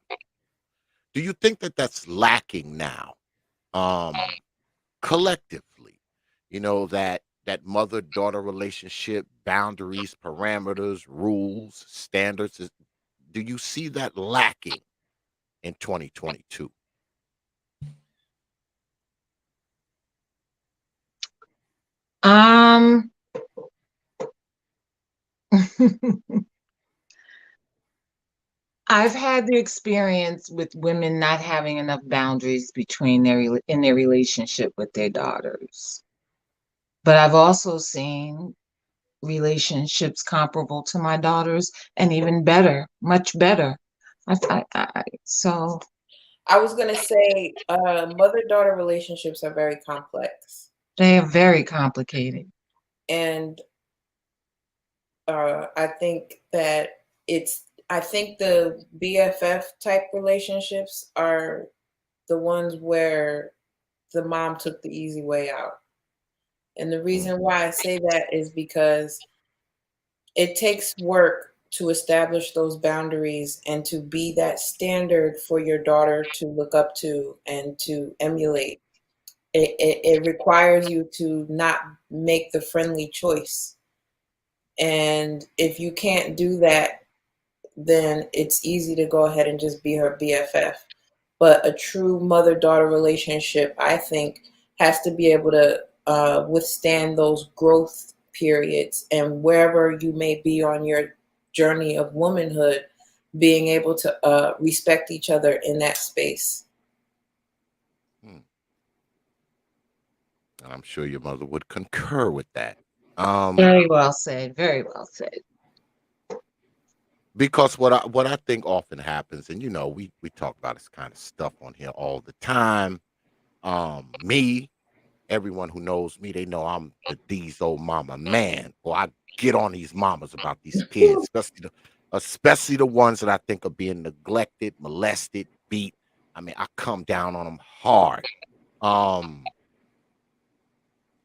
do you think that that's lacking now, um, collectively? That mother daughter relationship, boundaries, parameters, rules, standards. Do you see that lacking in 2022? Um I've had the experience with women not having enough boundaries between in their relationship with their daughters. But I've also seen relationships comparable to my daughters and even better, much better. So I was gonna say, mother-daughter relationships are very complex, they are very complicated. and I think that I think the BFF type relationships are the ones where the mom took the easy way out. And the Mm, reason why I say that is because it takes work to establish those boundaries and to be that standard for your daughter to look up to and to emulate. It requires you to not make the friendly choice. And if you can't do that, then it's easy to go ahead and just be her BFF. But a true mother daughter relationship, I think, has to be able to withstand those growth periods. And wherever you may be on your journey of womanhood, being able to respect each other in that space. mm. And I'm sure your mother would concur with that. Um, Very well said. Very well said. because what I think often happens, and we talk about this kind of stuff on here all the time. Me, everyone who knows me, they know I'm the D's old mama man. Or I get on these mamas about these kids, especially the ones that I think are being neglected, molested, beat. I mean, I come down on them hard. Um,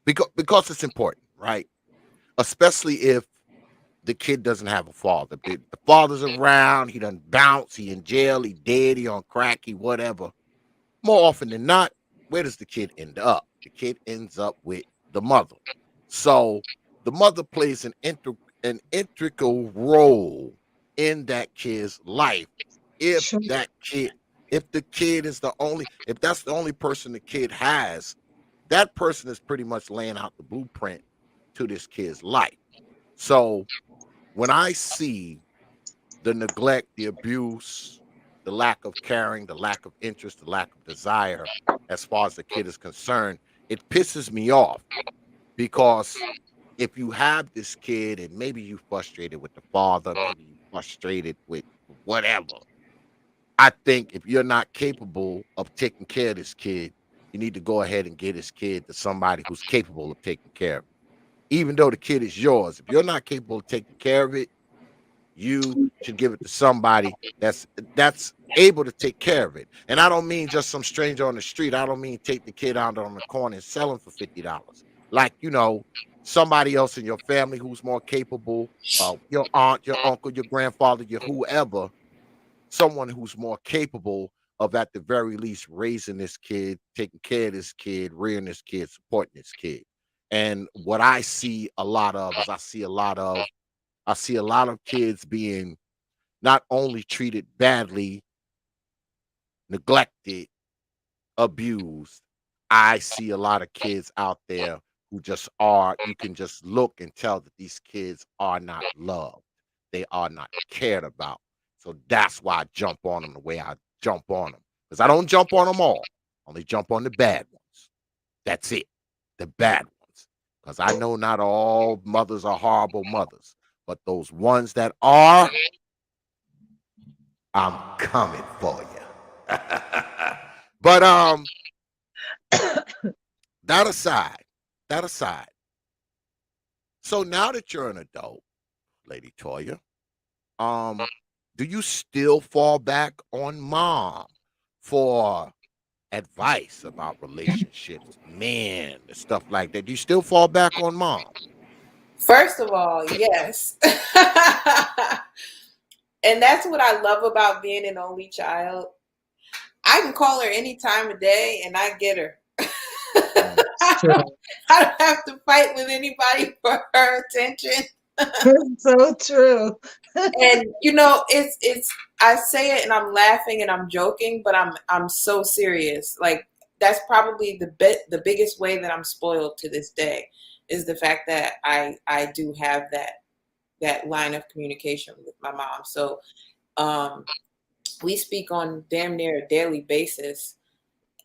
because it's important, right? Especially if the kid doesn't have a father. The father's around, he doesn't bounce, he in jail, he dead, he on crack, he whatever. More often than not, where does the kid end up? The kid ends up with the mother. So the mother plays an integral role in that kid's life. If Sure. that kid, if the kid is if that's the only person the kid has, that person is pretty much laying out the blueprint to this kid's life. So when I see the neglect, the abuse, the lack of caring, the lack of interest, the lack of desire, as far as the kid is concerned, it pisses me off because if you have this kid and maybe you frustrated with the father, maybe you frustrated with whatever, I think if you're not capable of taking care of this kid, you need to go ahead and get his kid to somebody who's capable of taking care of it. Even though the kid is yours, if you're not capable of taking care of it, you should give it to somebody that's able to take care of it. And I don't mean just some stranger on the street. I don't mean take the kid out on the corner and sell him for $50. Like, somebody else in your family who's more capable, your aunt, your uncle, your grandfather, your whoever, someone who's more capable of at the very least raising this kid, taking care of this kid, rearing this kid, supporting this kid. And what I see a lot of is I see a lot of kids being not only treated badly, neglected, abused. I see a lot of kids out there who just are, you can just look and tell that these kids are not loved. They are not cared about. So that's why I jump on them the way I jump on them. Because I don't jump on them all. I only jump on the bad ones. That's it. The bad ones. Because I know not all mothers are horrible mothers. But those ones that are, I'm coming for you. But that aside. So now that you're an adult, Lady Toyah, do you still fall back on mom for advice about relationships, men, and stuff like that? Do you still fall back on mom? First of all, yes. And that's what I love about being an only child. I can call her any time of day and I get her. True. I don't have to fight with anybody for her attention. So true. And it's I say it and I'm laughing and I'm joking, but I'm so serious. Like that's probably the biggest way that I'm spoiled to this day is the fact that I do have that line of communication with my mom. So we speak on damn near a daily basis.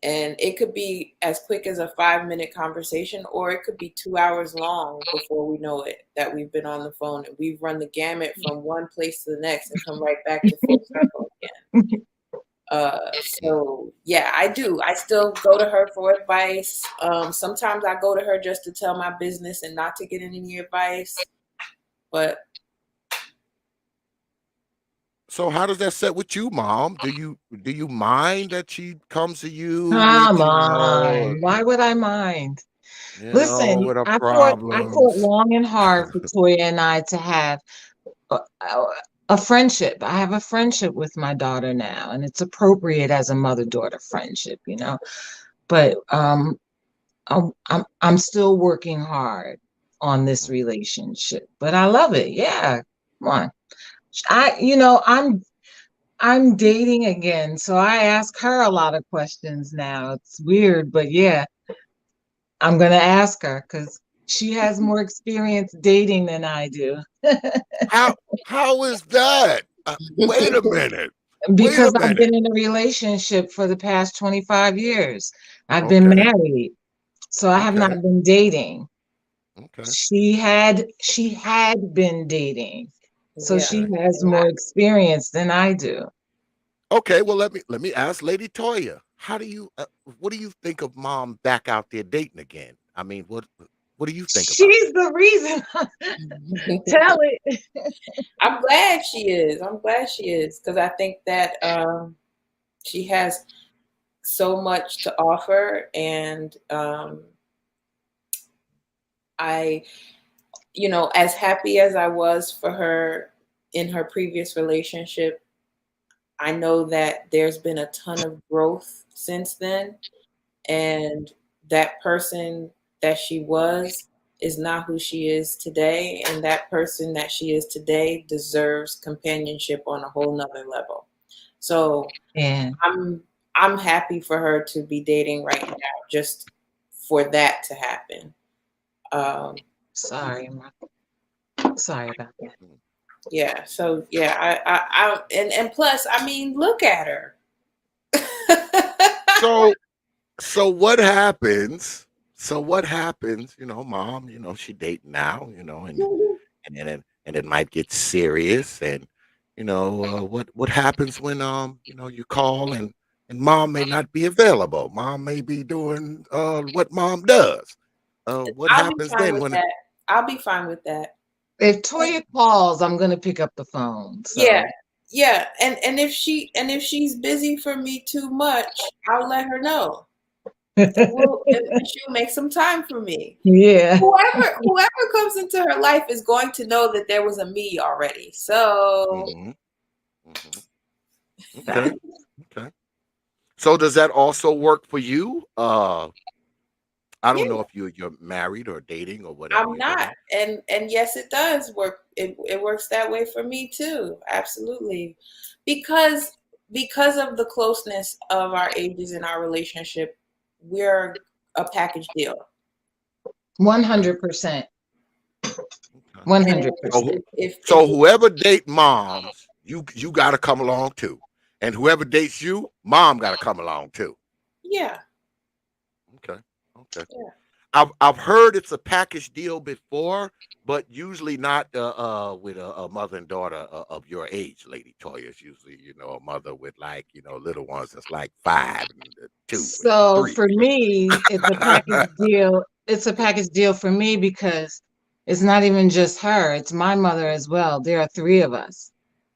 And it could be as quick as a 5-minute conversation, or it could be 2 hours long before we know it that we've been on the phone and we've run the gamut from one place to the next and come right back to full circle again. So yeah, I do. I still go to her for advice. Sometimes I go to her just to tell my business and not to get any advice. But So how does that set with you, mom? Do you mind that she comes to you Come with, on. Why would I mind? Listen, with her I fought problems? long and hard for Toya and I to have a, a a friendship. I have a friendship with my daughter now, and it's appropriate as a mother-daughter friendship. But I'm still working hard on this relationship. But I love it. Yeah. Come on. I'm dating again, so I ask her a lot of questions now. It's weird, but yeah, I'm gonna ask her because she has more experience dating than I do. How is that? Wait a minute. Wait a Because I've minute. been in a relationship for the past 25 years. I've been Okay. married, so I have not Okay. been dating. Okay. She had been dating, so yeah, she Okay. has more experience than I do. Okay. Well, let me ask Lady Toyah. What do you think of mom back out there dating again? I mean, what do you think about She's the reason. Tell it. I'm glad she is. I'm glad she is because I think that she has so much to offer, and I, as happy as I was for her in her previous relationship, I know that there's been a ton of growth since then, and that person that she was is not who she is today, and that person that she is today deserves companionship on a whole nother level. So Yeah. I'm happy for her to be dating right now, just for that to happen. Um, Sorry, sorry about that. it? yeah. So yeah, and plus, I mean, look at her. So so what happens? So what happens? Mom, she dating now, and it might get serious. And what happens when you call and mom may not be available. Mom may be doing what mom does. What I'll be happens fine then with when that. I'll be fine with that. If Toya calls, I'm gonna pick up the phone. So Yeah, yeah. And if she's busy for me too much, I'll let her know. And she'll make some time for me. yeah. Whoever comes into her life is going to know that there was a me already. So Mhm, mhm. Okay, okay. So does that also work for you? I yeah, don't know if you're married or dating or whatever I'm you're not. doing. And yes, it does work. It works that way for me too. Absolutely. Because of the closeness of our ages in our relationship, we're a package deal. 100%. Okay. And 100%. So whoever date moms, you got to come along too, and whoever dates you, mom got to come along too. yeah, Okay, okay. yeah. I've heard it's a package deal before, but usually not with a mother and daughter of your age, Lady Toya. It's usually a mother with like little ones that's like 5 and 2 and So 3. for me, it's a package deal. It's a package deal for me because it's not even just her, it's my mother as well. There are three of us.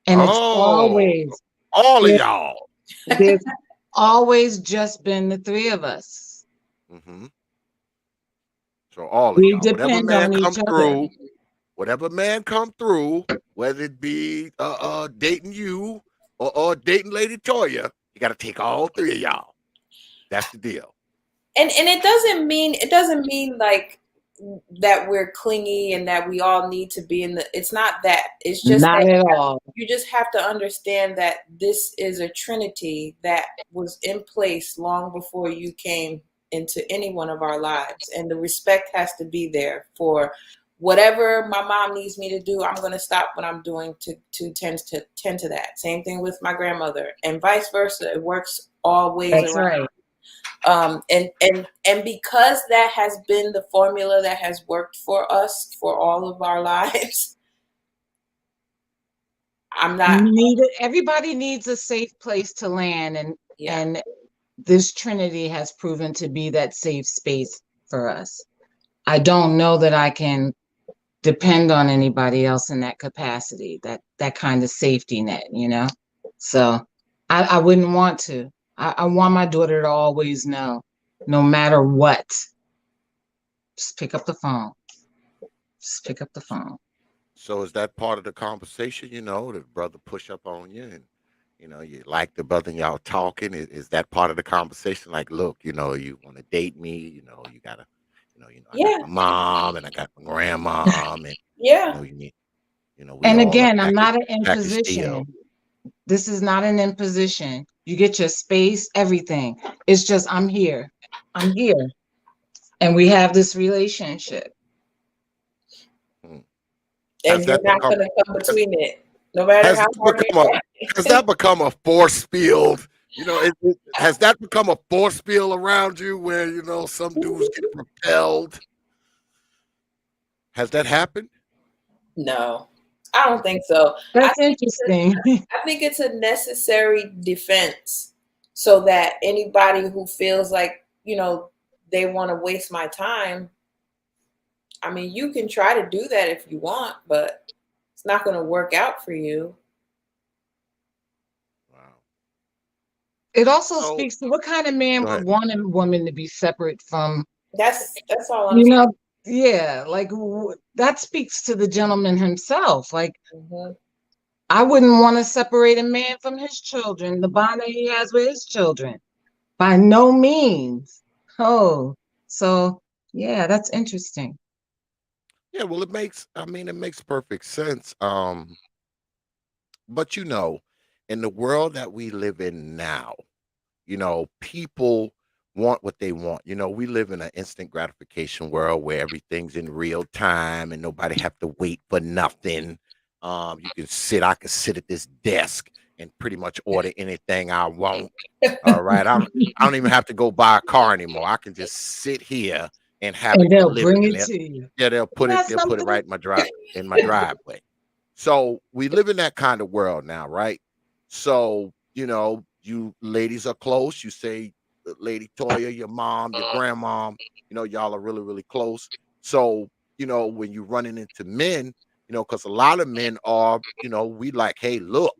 And it's Oh, always all of there, y'all. there's always just been the three of us. Hmm. So all of We y'all, depend on each other. whatever man come through, whether it be dating you or dating Lady Toya, you got to take all three of y'all. That's the deal. And it doesn't mean like that we're clingy and that we all need to be in the it's not that. It's just Not that at all. you just have to understand that this is a trinity that was in place long before you came into any one of our lives, and the respect has to be there for whatever my mom needs me to do. I'm going to stop what I'm doing to tend to that. Same thing with my grandmother, and vice versa. It works all ways That's around. right. And because that has been the formula that has worked for us for all of our lives, I'm not. Everybody needs a safe place to land, Yeah. and this Trinity has proven to be that safe space for us. I don't know that I can depend on anybody else in that capacity, that kind of safety net. So I wouldn't want to. I want my daughter to always know, no matter what, just pick up the phone. Just pick up the phone. So is that part of the conversation? The brother push up on you, and you like the brother, and y'all talking. Is that part of the conversation? Like, look, you want to date me? You gotta, I got Yeah. my mom and I got my grandmom, and Yeah. you need, we And all a again, I'm not an package deal. imposition. This is not an imposition. You get your space, everything. It's just I'm here. I'm here. And we have this relationship. Hmm. Has And you're that not become going to come has, between it, no matter has how that hard you become a try. has that become a force field? Has that become a force field around you where some dudes get propelled? Has that happened? No, I don't think so. I That's think interesting. I think it's a necessary defense so that anybody who feels like, they want to waste my time, I mean, you can try to do that if you want, but it's not going to work out for you. Wow. It also So speaks to what kind of man go would ahead. want a woman to be separate from, That's all I'm you saying. know, yeah, like that speaks to the gentleman himself. Like, Mhm. I wouldn't want to separate a man from his children, the bond that he has with his children. By no means. Oh, so yeah, that's interesting. Yeah, well, it makes perfect sense. But in the world that we live in now, people want what they want. We live in an instant gratification world where everything's in real time and nobody have to wait for nothing. I can sit at this desk and pretty much order anything I want. All right. I don't even have to go buy a car anymore. I can just sit here and have And it they'll delivered. bring And it to you. they'll That's put it something. right in my driveway. So we live in that kind of world now, right? So, you ladies are close. You say Lady Toyah, your mom, your grandmom, y'all are really, really close. So, when you're running into men, because a lot of men are, we like, hey, look,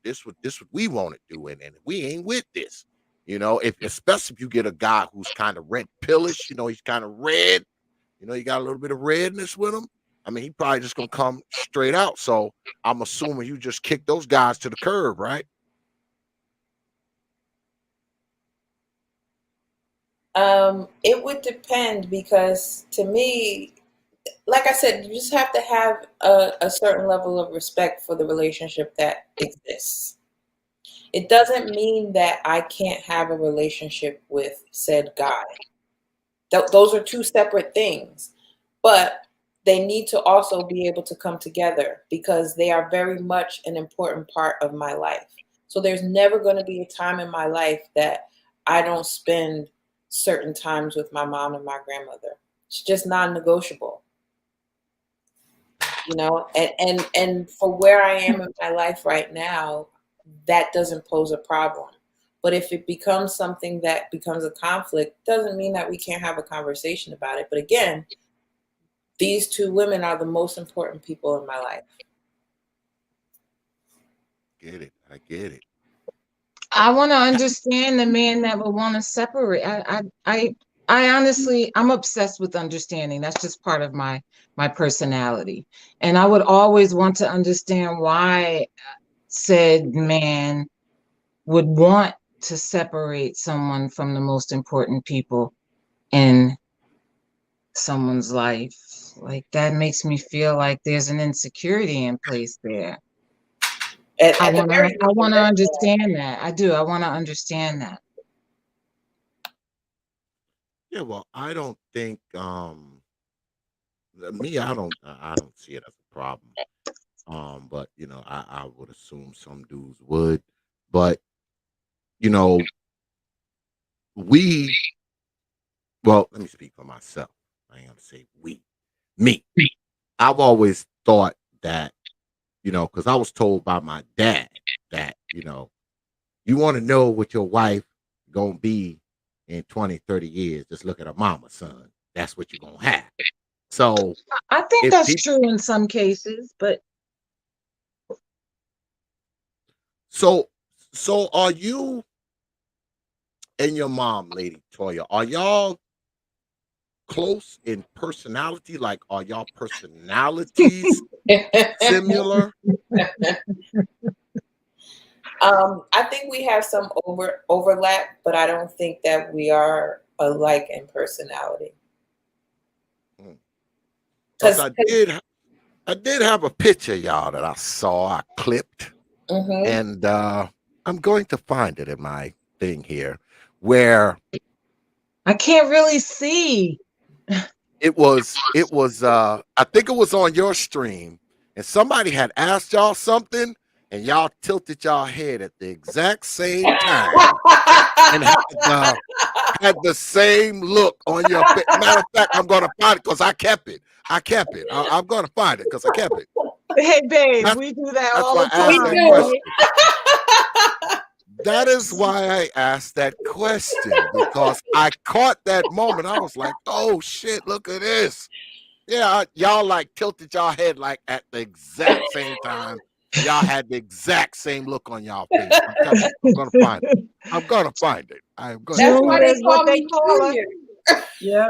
this what we want to do, and we ain't with this. If especially if you get a guy who's kind of red pillish, he's kind of red, you got a little bit of redness with him. I mean, he probably just gonna come straight out. So I'm assuming you just kick those guys to the curb, right? It would depend because to me, like I said, you just have to have a certain level of respect for the relationship that exists. It doesn't mean that I can't have a relationship with said guy. Those are two separate things, but they need to also be able to come together because they are very much an important part of my life. So there's never going to be a time in my life that I don't spend certain times with my mom and my grandmother. It's just non-negotiable, and for where I am in my life right now, that doesn't pose a problem. But if it becomes something that becomes a conflict, doesn't mean that we can't have a conversation about it. But again, these two women are the most important people in my life. Get it? I get it. I want to understand the man that would want to separate. I honestly, I'm obsessed with understanding. That's just part of my personality, and I would always want to understand why said man would want to separate someone from the most important people in someone's life. Like that makes me feel like there's an insecurity in place there. I want to understand that. I do. I want to understand that. Yeah, well, I don't think me, I don't see it as a problem. But I would assume some dudes would. But you know, we well, let me speak for myself. I ain't gonna say we. Me. I've always thought that, because I was told by my dad that, you want to know what your wife gonna be in 20, 30 years, just look at her mama, son. That's what you're gonna have. So I think if that's people true in some cases, but so so are you and your mom, Lady Toyah, are y'all close in personality? Like, are y'all personalities similar? I think we have some overlap, but I don't think that we are alike in personality. Because I did have a picture, y'all, that I saw, I clipped, and I'm going to find it in my thing here, where I can't really see. it was I think it was on your stream, and somebody had asked y'all something, and y'all tilted y'all head at the exact same time and had the same look on your face. Matter of fact, I'm gonna find it because I kept it. I'm gonna find it because I kept it. Hey, babe, That's, we do that that's all why the I asked time. that question. That is why I asked that question, because I caught that moment. I was like, oh shit, look at this. Yeah, y'all like tilted y'all head like at the exact same time. Y'all had the exact same look on y'all face. I'm telling you, I'm gonna find it. I'm gonna find it. I'm going That's to why find they it. call me Junior. Yeah.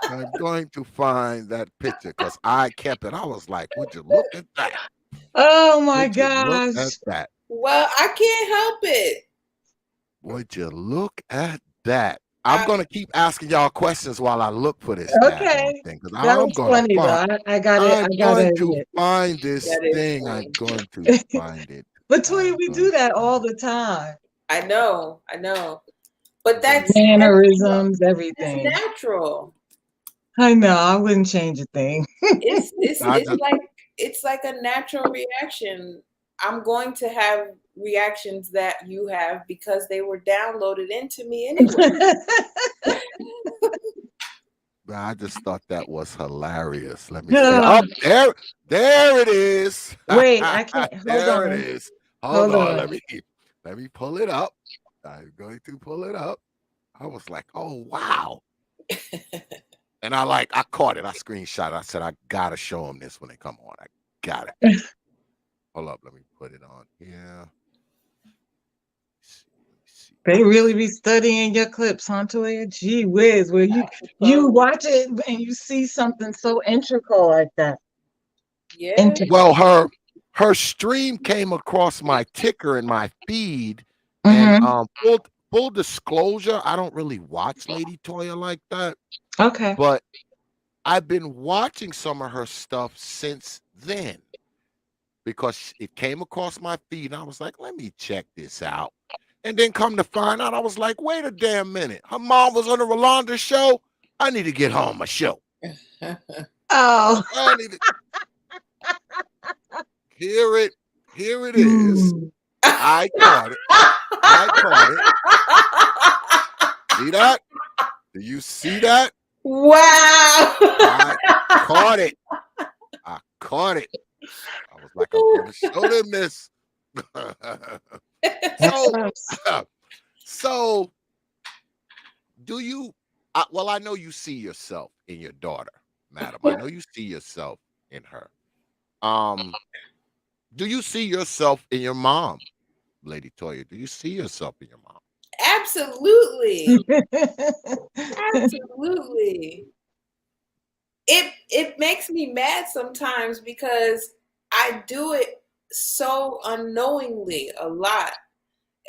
I'm going to find that picture because I kept it. I was like, would you look at that? Oh my Would you look at gosh. that? Well, I can't help it. Would you look at that? I'm gonna keep asking y'all questions while I look for this daggone Okay. thing because That I'm was gonna funny find. though. I got it. I I'm gotta going to admit. find this That is thing. funny. I'm going to find it. Between we I'm do going to that find all it. the time. I know. I'm But going to that's find it. Mannerisms, everything. natural. I know. I wouldn't change a thing. It's like a natural reaction. I'm going to have reactions that you have because they were downloaded into me anyway. But I just thought that was hilarious. Let me see. Oh, there it is. Wait, I can't. Hold There it on. is. Hold Hold on. on. Let me Let me pull it up. I'm going to pull it up. I was like, oh wow. And I caught it. I screenshot it. I said, I gotta show them this when they come on. I got it. Hold up, let me put it on here. Let me see. They really be studying your clips, huh, Toya? Gee whiz, where you So, watch it and you see something so integral like that. yeah. Well, her stream came across my ticker in my feed, and Mm-hmm. full disclosure, I don't really watch Lady Toya like that, Okay. but I've been watching some of her stuff since then because it came across my feed, and I was like, let me check this out. And then come to find out, I was like, wait a damn minute. Her mom was on the Rolanda Show. I need to get her on my show. Oh. I need to hear it. Here it is. I caught it. I caught it. See that? Do you see that? Wow. I caught it. I caught it. I was like, I'm going to show them this. So do you? Well, I know you see yourself in your daughter, madam. I know you see yourself in her. Do you see yourself in your mom, Lady Toya? Do you see yourself in your mom? Absolutely. Absolutely. It makes me mad sometimes because I do it so unknowingly a lot.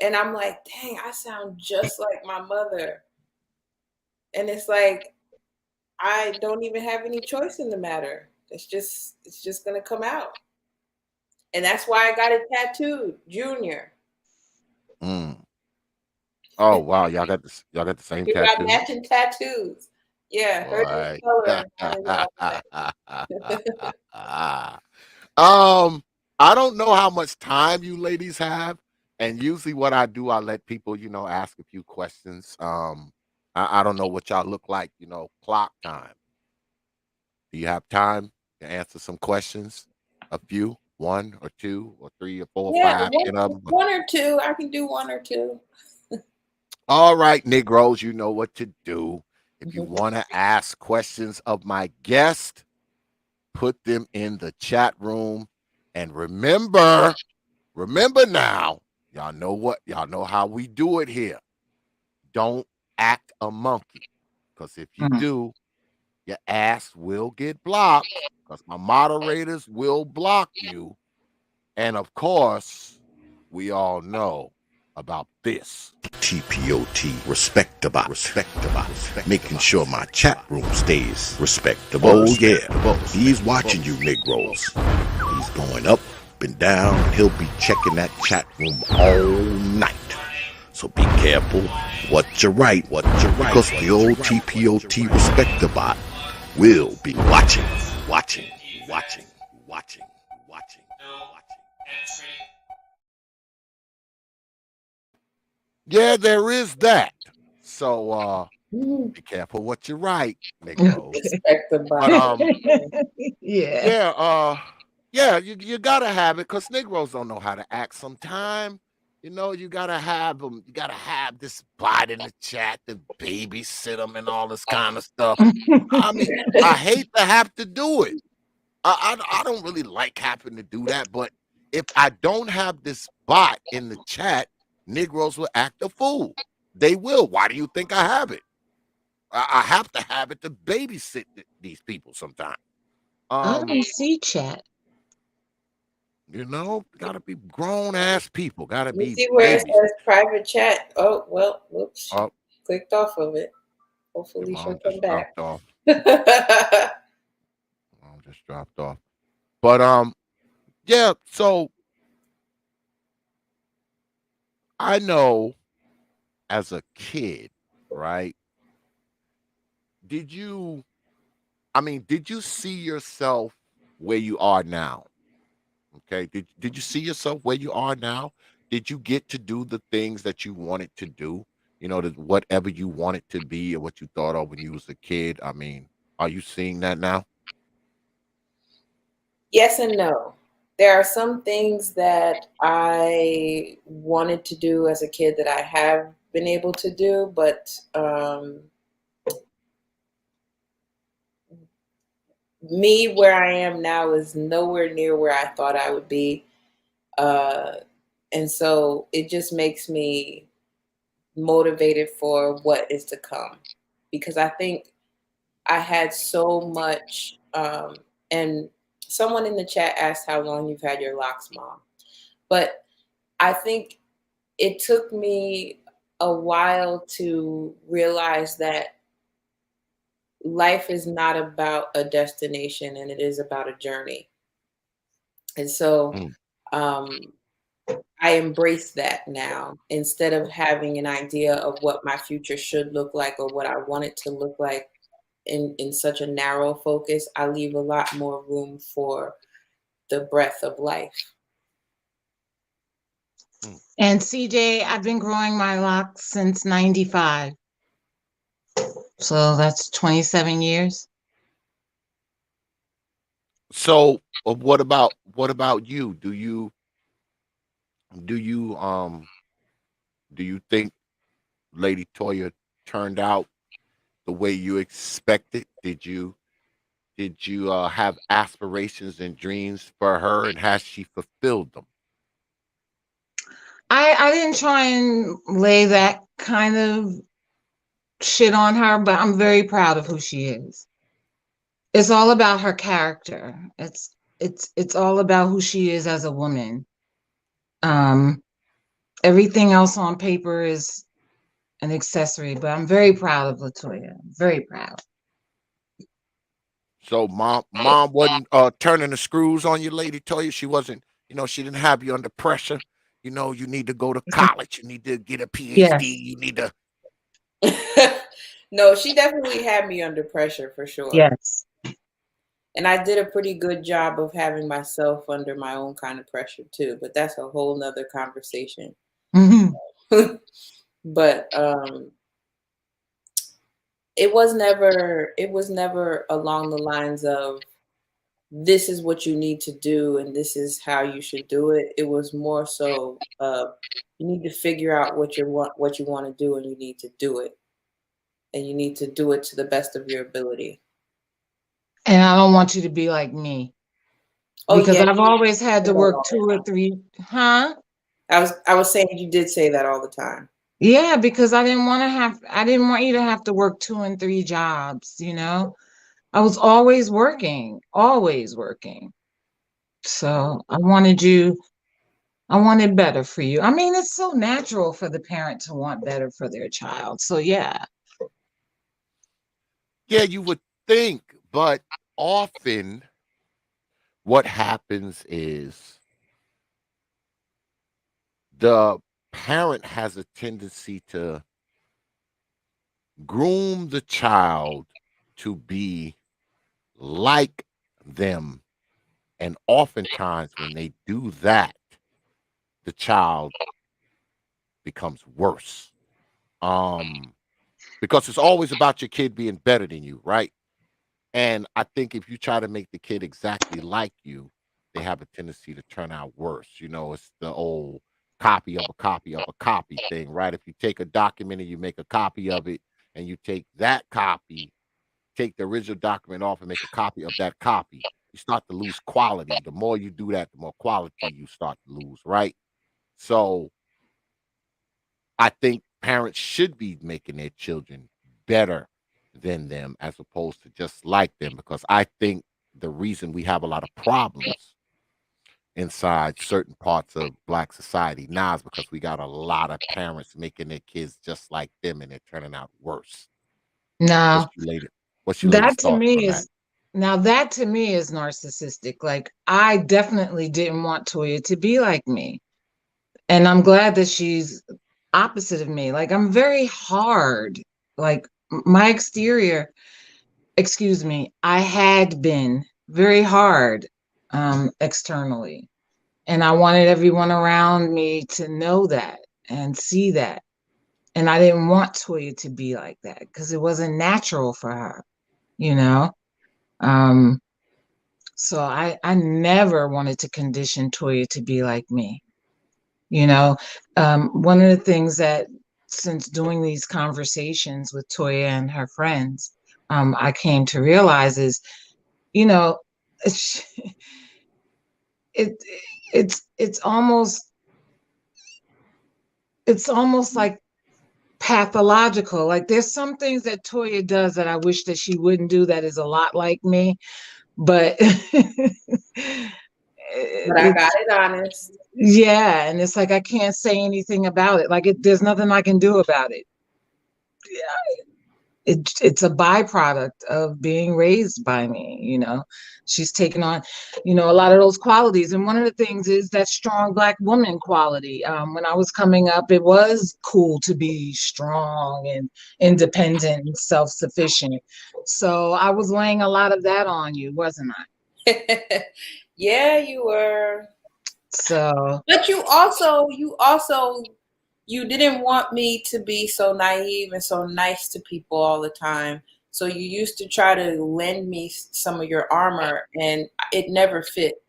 And I'm like, dang, I sound just like my mother. And it's like I don't even have any choice in the matter. It's just gonna come out. And that's why I got it tattooed, Junior. Mm. Oh wow, y'all got the same We got tattoo. matching tattoos. Yeah, hers is Boy. color. Mine is I don't know how much time you ladies have, and usually what I do, I let people, ask a few questions. I don't know what y'all look like, clock time. Do you have time to answer some questions? A few, one or two or three or four or yeah, five, one or two. I can do one or two. All right, Negroes, you know what to do. If you want to ask questions of my guest, put them in the chat room. And remember now, y'all know how we do it here. Don't act a monkey. Because if you do, your ass will get blocked. Because my moderators will block you. And of course, we all know about this. T.P.O.T. Respectable. Making sure my chat room stays respectable. Oh, yeah. He's watching you, Negroes. He's going up and down. He'll be checking that chat room all night. So be careful what you write. Because the old T.P.O.T. Respectable will be watching. Yeah, there is that. So be careful what you write, Negroes. Respect the But Yeah. yeah, you gotta have it because Negroes don't know how to act sometime. You gotta have them. You gotta have this bot in the chat to babysit them and all this kind of stuff. I mean, I hate to have to do it. I don't really like having to do that, but if I don't have this bot in the chat, Negroes will act a fool. They will. Why do you think I have it? I have to have it to babysit these people sometimes. I don't see chat. Gotta be grown ass people. Gotta You be see where it babies. says private chat? Oh well, whoops. Oh, Clicked off of it. your Hopefully she'll mom come just back. dropped off. Mom just dropped off. But yeah. So I know as a kid, right? Did you? I mean, did you see yourself where you are now? Okay. Did you see yourself where you are now? Did you get to do the things that you wanted to do? Whatever you wanted to be or what you thought of when you was a kid. I mean, are you seeing that now? Yes and no. there are some things that I wanted to do as a kid that I have been able to do, but me where I am now is nowhere near where I thought I would be. Uh, and so it just makes me motivated for what is to come, because I think I had so much. And someone in the chat asked how long you've had your locks, Mom. But I think it took me a while to realize that life is not about a destination, and it is about a journey. And so Mm. um, I embrace that now, instead of having an idea of what my future should look like or what I want it to look like in such a narrow focus. I leave a lot more room for the breadth of life. Mm. And CJ, I've been growing my locks since 95. So that's 27 years. So, what about you? Do you do you think Lady Toyah turned out the way you expected? Did you have aspirations and dreams for her, and has she fulfilled them? I didn't try and lay that kind of shit on her, but I'm very proud of who she is. It's all about her character. It's all about who she is as a woman. Um, Everything else on paper is an accessory, but I'm very proud of Latoya. Very proud. So mom wasn't turning the screws on you, Lady Toya. She wasn't, she didn't have you under pressure. You need to go to college, you need to get a PhD, Yes, you need to. No, she definitely had me under pressure for sure. yes. And I did a pretty good job of having myself under my own kind of pressure too, but that's a whole nother conversation. Mhm. But it was never along the lines of this is what you need to do and this is how you should do it. It was more so you need to figure out what you want to do, and you need to do it, and you need to do it to the best of your ability. And I don't want you to be like me Oh because yeah, I've you always had say to that work all two the or time. three, huh? I was saying you did say that all the time. Yeah, because I didn't want you to have to work 2 and 3 jobs, I was always working, always working. So I wanted better for you. I mean, it's so natural for the parent to want better for their child. So yeah. Yeah, you would think, but often what happens is the parent has a tendency to groom the child to be like them. And oftentimes, when they do that, the child becomes worse. Um, because it's always about your kid being better than you, right? And I think if you try to make the kid exactly like you, they have a tendency to turn out worse. It's the old copy of a copy of a copy thing, right? If you take a document and you make a copy of it, and you take that copy, take the original document off and make a copy of that copy, you start to lose quality. The more you do that, the more quality you start to lose, right? So I think parents should be making their children better than them as opposed to just like them, because I think the reason we have a lot of problems inside certain parts of Black society now is because we got a lot of parents making their kids just like them, and they're turning out worse. What's Now, your latest what's your that latest to thoughts me on that? is now that to me is narcissistic. Like I definitely didn't want Toya to be like me. And I'm glad that she's opposite of me. Like I'm very hard. Like my exterior, excuse me, I had been very hard externally. And I wanted everyone around me to know that and see that. And I didn't want Toya to be like that because it wasn't natural for her, you know? Um, So I never wanted to condition Toyah to be like me. You know, one of the things that since doing these conversations with Toyah and her friends, I came to realize is, you know, it's it it's almost like pathological. Like there's some things that Toyah does that I wish that she wouldn't do that is a lot like me, but But I it's got it honest. yeah, and it's like I can't say anything about it. Like there's nothing I can do about it. It's a byproduct of being raised by me, you know. She's taken on, you know, a lot of those qualities, and one of the things is that strong Black woman quality. When I was coming up, it was cool to be strong and independent and self-sufficient, so I was laying a lot of that on you, wasn't I? Yeah, you were. So But you didn't want me to be so naive and so nice to people all the time. So you used to try to lend me some of your armor, and it never fit.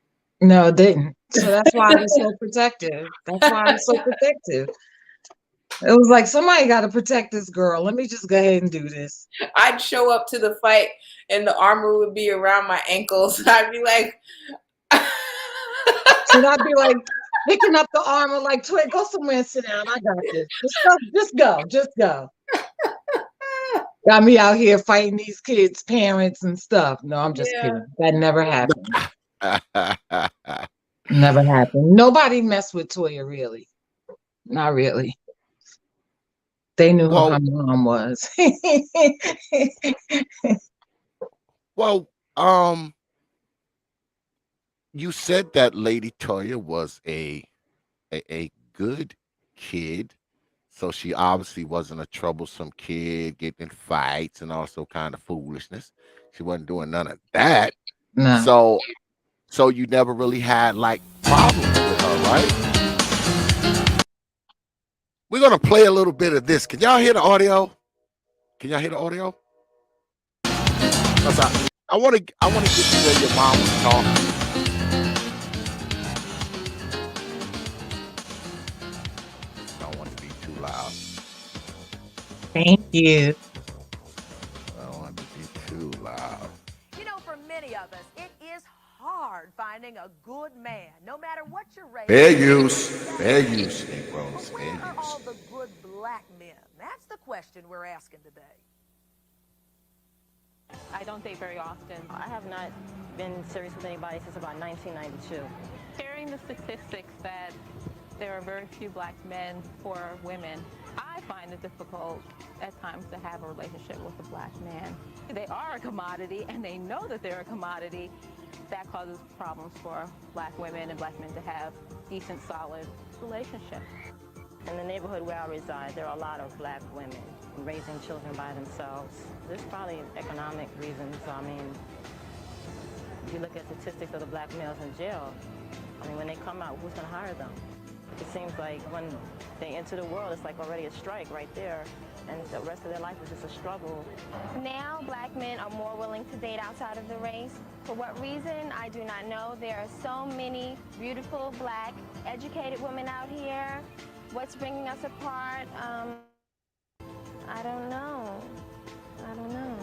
no, it didn't. So that's why I was so protective. That's why I was so protective. It was like somebody got to protect this girl. Let me just go ahead and do this. I'd show up to the fight, and the armor would be around my ankles. I'd be like, And I'd be like picking up the armor, like, Toy, go somewhere and sit down. I got this. Just go, just go. Got me out here fighting these kids' parents and stuff. No, I'm just yeah. kidding. That never happened. Never happened. Nobody messed with Toyah, really. Not really. They knew who her Well, mom was. well, you said that Lady Toya was a good kid, so she obviously wasn't a troublesome kid, getting in fights and also kind of foolishness. She wasn't doing none of that. No. So you never really had like problems with her, right? We're gonna play a little bit of this. Can y'all hear the audio? Can y'all hear the audio? 'Cause I want to get you where your mom was talking. I don't want to be too loud. Thank you. I don't want to be too loud. You know, for many of us, it is hard finding a good man, no matter what your race. Fair use, Negroes, But fair where are all use. the good Black men? That's the question we're asking today. I don't date very often. I have not been serious with anybody since about 1992. Hearing the statistics that there are very few Black men for women, I find it difficult at times to have a relationship with a Black man. They are a commodity, and they know that they're a commodity. That causes problems for Black women and Black men to have decent, solid relationships. In the neighborhood where I reside, there are a lot of Black women raising children by themselves. There's probably economic reasons. I mean, if you look at statistics of the Black males in jail, I mean, when they come out, who's going to hire them? It seems like when they enter the world, it's like already a strike right there, and the rest of their life is just a struggle. Now, Black men are more willing to date outside of the race. For what reason, I do not know. There are so many beautiful, Black, educated women out here. What's bringing us apart? I don't know. I don't know.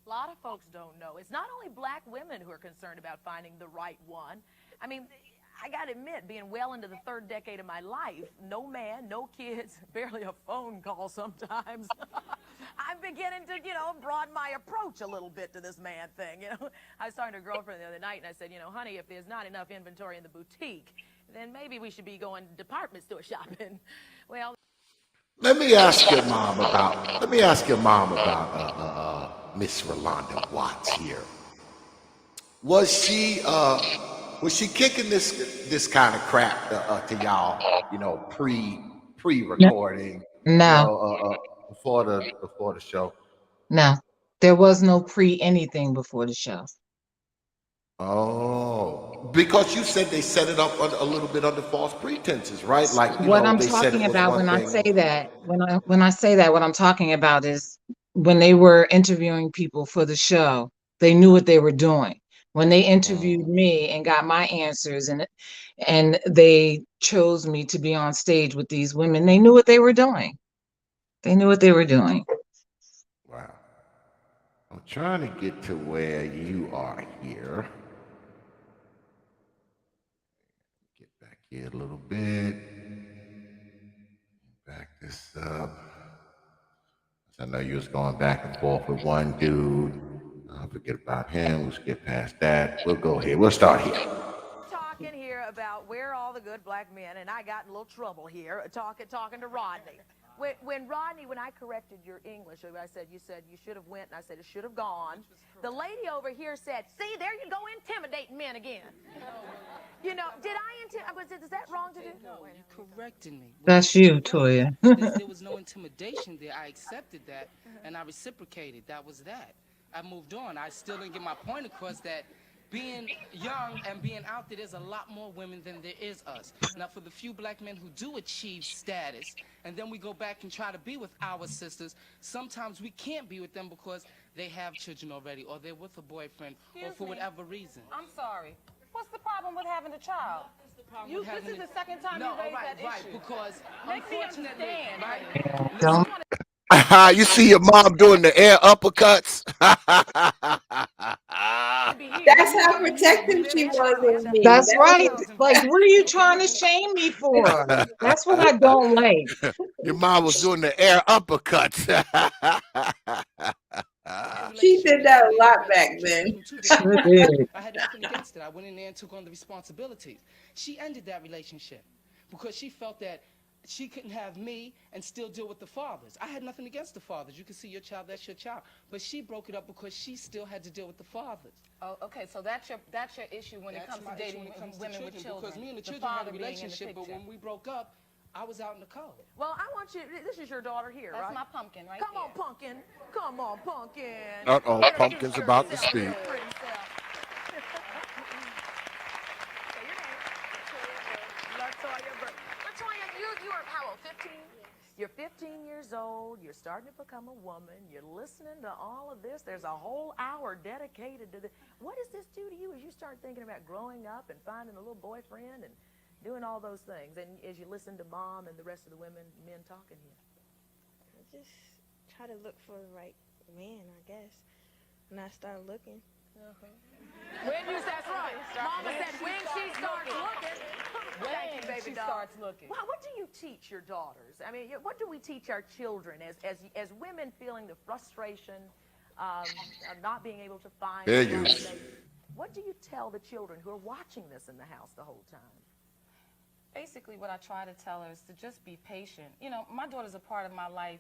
A lot of folks don't know. It's not only Black women who are concerned about finding the right one. I mean, I got to admit, being well into the third decade of my life, no man, no kids, barely a phone call sometimes. I'm beginning to, broaden my approach a little bit to this man thing. I was talking to a girlfriend the other night, and I said, honey, if there's not enough inventory in the boutique, then maybe we should be going department store shopping. Well, Let me ask your mom about Miss Rolanda Watts here. Was she kicking this kind of crap to y'all, pre-recording, No, before the show? no. There was no pre anything before the show. Oh, because you said they set it up a little bit under false pretenses, right? Like, What I'm they said talking it was about one when I thing. say that, what I'm talking about is when they were interviewing people for the show, They knew what they were doing. When they interviewed me and got my answers and they chose me to be on stage with these women, they knew what they were doing. They knew what they were doing. Wow. I'm trying to get to where you are here. Get back here a little bit. Back this up. I know you was going back and forth with one dude. Forget about him. We'll skip past that. We'll go here. We'll start here. Talking here about where all the good black men, and I got in a little trouble here talking to Rodney. When Rodney, when I corrected your English, I said you should have went, and I said it should have gone. The lady over here said, "See, there you go, intimidating men again." You know, did I intimidate? Is that wrong to do? No, you corrected me. That's you, Toyah. There was no intimidation there. I accepted that, and I reciprocated. That was that. I moved on. I still didn't get my point across that being young and being out there, there's a lot more women than there is us. Now, for the few black men who do achieve status, and then we go back and try to be with our sisters, sometimes we can't be with them because they have children already, or they're with a boyfriend, or for whatever reason. I'm sorry. What's the problem with having a child? This is the second time you raised that issue. Right, because Make me unfortunately, understand. right? Don't. You see your mom doing the air uppercuts? That's how protective she was of me. That's right. Like, what are you trying to shame me for? That's what I don't like. Your mom was doing the air uppercuts. She did that a lot back then. Sure did. I had nothing against it. I went in there and took on the responsibilities. She ended that relationship because she felt that she couldn't have me and still deal with the fathers. I had nothing against the fathers. You can see your child, that's your child. But she broke it up because she still had to deal with the fathers. Oh, okay, so that's your issue when it comes to dating women with children. Because me and the children had a relationship, but when we broke up, I was out in the cold. Well, I want you. This is your daughter here, That's right? my pumpkin, right? Come on, pumpkin. Come on, pumpkin. Uh-oh, Pumpkin's about to speak. Latoya, you are how old? 15? You're 15 years old. You're starting to become a woman. You're listening to all of this. There's a whole hour dedicated to this. What does this do to you as you start thinking about growing up and finding a little boyfriend and doing all those things? And as you listen to Mom and the rest of the men talking here. I just try to look for the right man, I guess. And I start looking. That's right. Mama said when she starts looking. Thank you, baby she doll. starts looking. Well, what do you teach your daughters? I mean, what do we teach our children as women feeling the frustration of not being able to find? There you. What do you tell the children who are watching this in the house the whole time? Basically, what I try to tell her is to just be patient. You know, my daughter's a part of my life.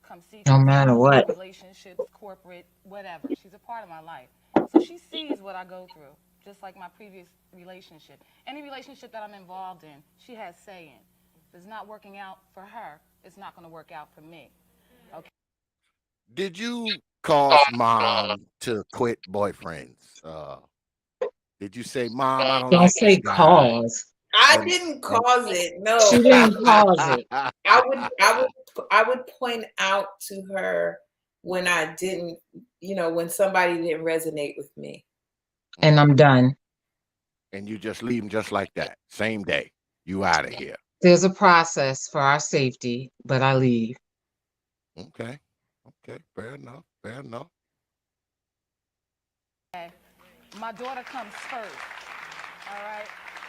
Come see. No matter what. Relationships, corporate, whatever. She's a part of my life. So she sees what I go through, just like my previous relationship. Any relationship that I'm involved in, she has say in. If it's not working out for her, it's not going to work out for me. Okay. Did you cause Mom to quit boyfriends? Did you say, "Mom, I don't say like this guy"? cause. I didn't cause it. No, She didn't cause it. I would point out to her when I didn't, when somebody didn't resonate with me. And I'm done. And you just leave them just like that, same day. You out of here. There's a process for our safety, but I leave. Okay. Fair enough. My daughter comes first, all right?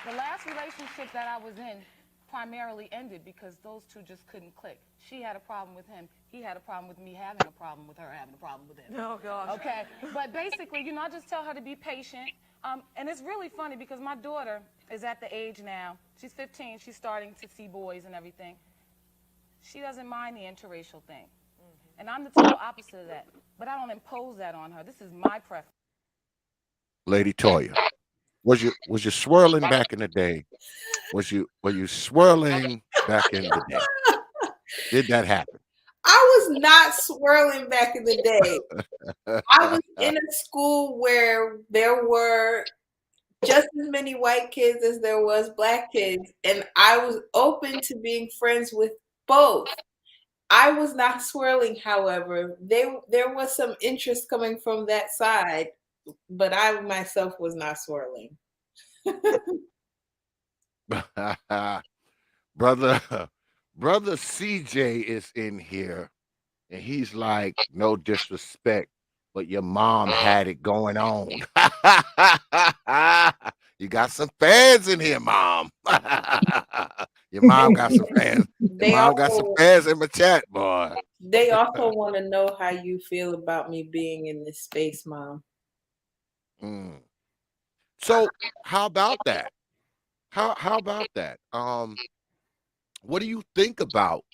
The last relationship that I was in primarily ended because those two just couldn't click. She had a problem with him. He had a problem with me having a problem with her having a problem with him. Oh, gosh. Okay? But basically, I just tell her to be patient. And it's really funny because my daughter is at the age now. She's 15. She's starting to see boys and everything. She doesn't mind the interracial thing. And I'm the total opposite of that. But I don't impose that on her. This is my preference. Lady Toyah, was you swirling back in the day? Were you swirling back in the day? Did that happen? I was not swirling back in the day. I was in a school where there were just as many white kids as there was black kids, and I was open to being friends with both. I was not swirling, however. There was some interest coming from that side. but I myself was not swirling. brother, brother CJ is in here, and he's like, no disrespect, but your mom had it going on. You got some fans in here, mom. Your mom got some fans. Your They mom got some also fans in the chat, boy. they also want to know how you feel about me being in this space, Mom. Mm. So how about that? How about that? What do you think about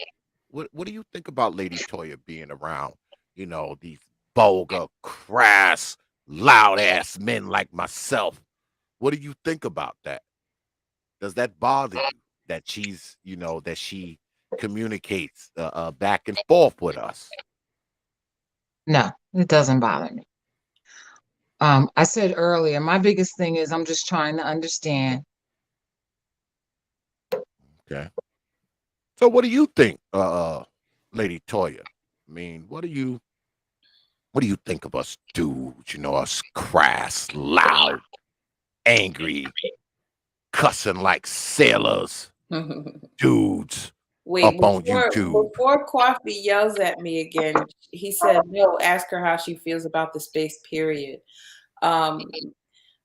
what do you think about Lady Toya being around, these vulgar, crass, loud ass men like myself? What do you think about that? Does that bother you that that she communicates back and forth with us? No, it doesn't bother me. I said earlier, my biggest thing is I'm just trying to understand. Okay. So what do you think, Lady Toya? I mean, what do you think of us dudes? Us crass, loud, angry, cussing like sailors, dudes Wait, up on before YouTube. before Coffee yells at me again, he said, "No, ask her how she feels about the space." Period. Um,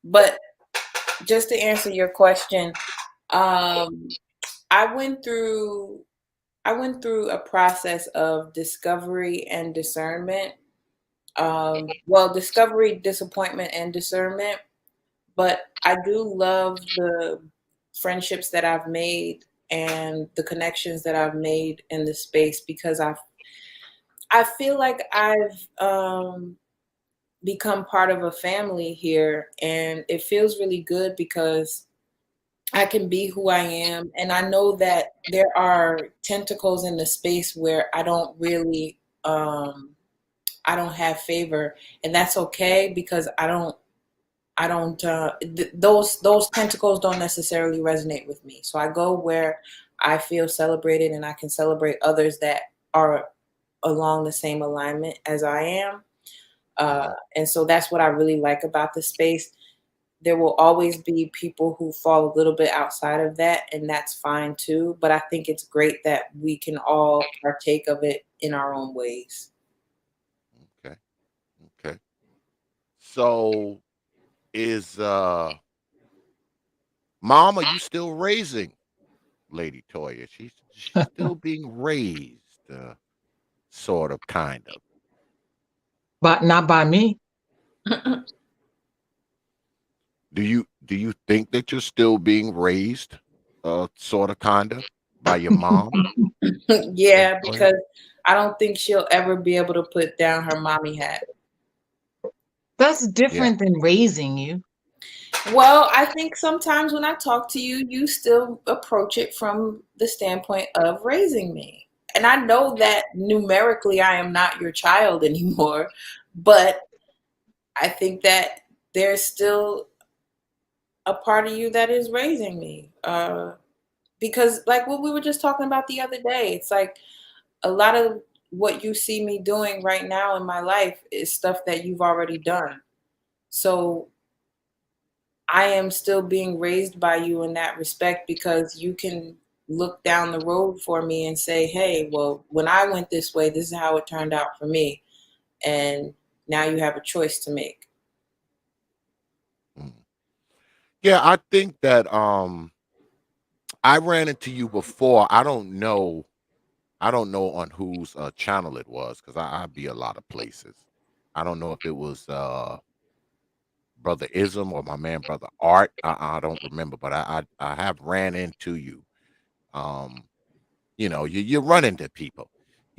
but just to answer your question, um, I went through I went through a process of discovery and discernment. Well, discovery, disappointment, and discernment. But I do love the friendships that I've made and the connections that I've made in the space because I feel like I've become part of a family here, and it feels really good because I can be who I am, and I know that there are tentacles in the space where I don't have favor, and that's okay because I don't those tentacles don't necessarily resonate with me. So I go where I feel celebrated and I can celebrate others that are along the same alignment as I am. Mhm. And so that's what I really like about the space. There will always be people who fall a little bit outside of that, and that's fine too. But I think it's great that we can all partake of it in our own ways. Okay. Okay. So is mom, are you still raising Lady Toya? She's still being raised, sort of, kind of. But not by me. Do you think that you're still being raised, sort of, kind of, by your mom, Lady Yeah, Toya? because I don't think she'll ever be able to put down her mommy hat. That's Yeah. different than raising you. Well, I think sometimes when I talk to you, you still approach it from the standpoint of raising me. And I know that numerically I am not your child anymore, but I think that there's still a part of you that is raising me. Because, like what we were just talking about the other day, it's like a lot of what you see me doing right now in my life is stuff that you've already done. So I am still being raised by you in that respect because you can look down the road for me and say, hey, well, when I went this way, this is how it turned out for me. And now you have a choice to make. Mm. Yeah, I think that I ran into you before. I don't know on whose channel it was because I be a lot of places. I don't know if it was Brother Ism or my man Brother Art. I don't remember, but I have ran into you. Um, you run into people,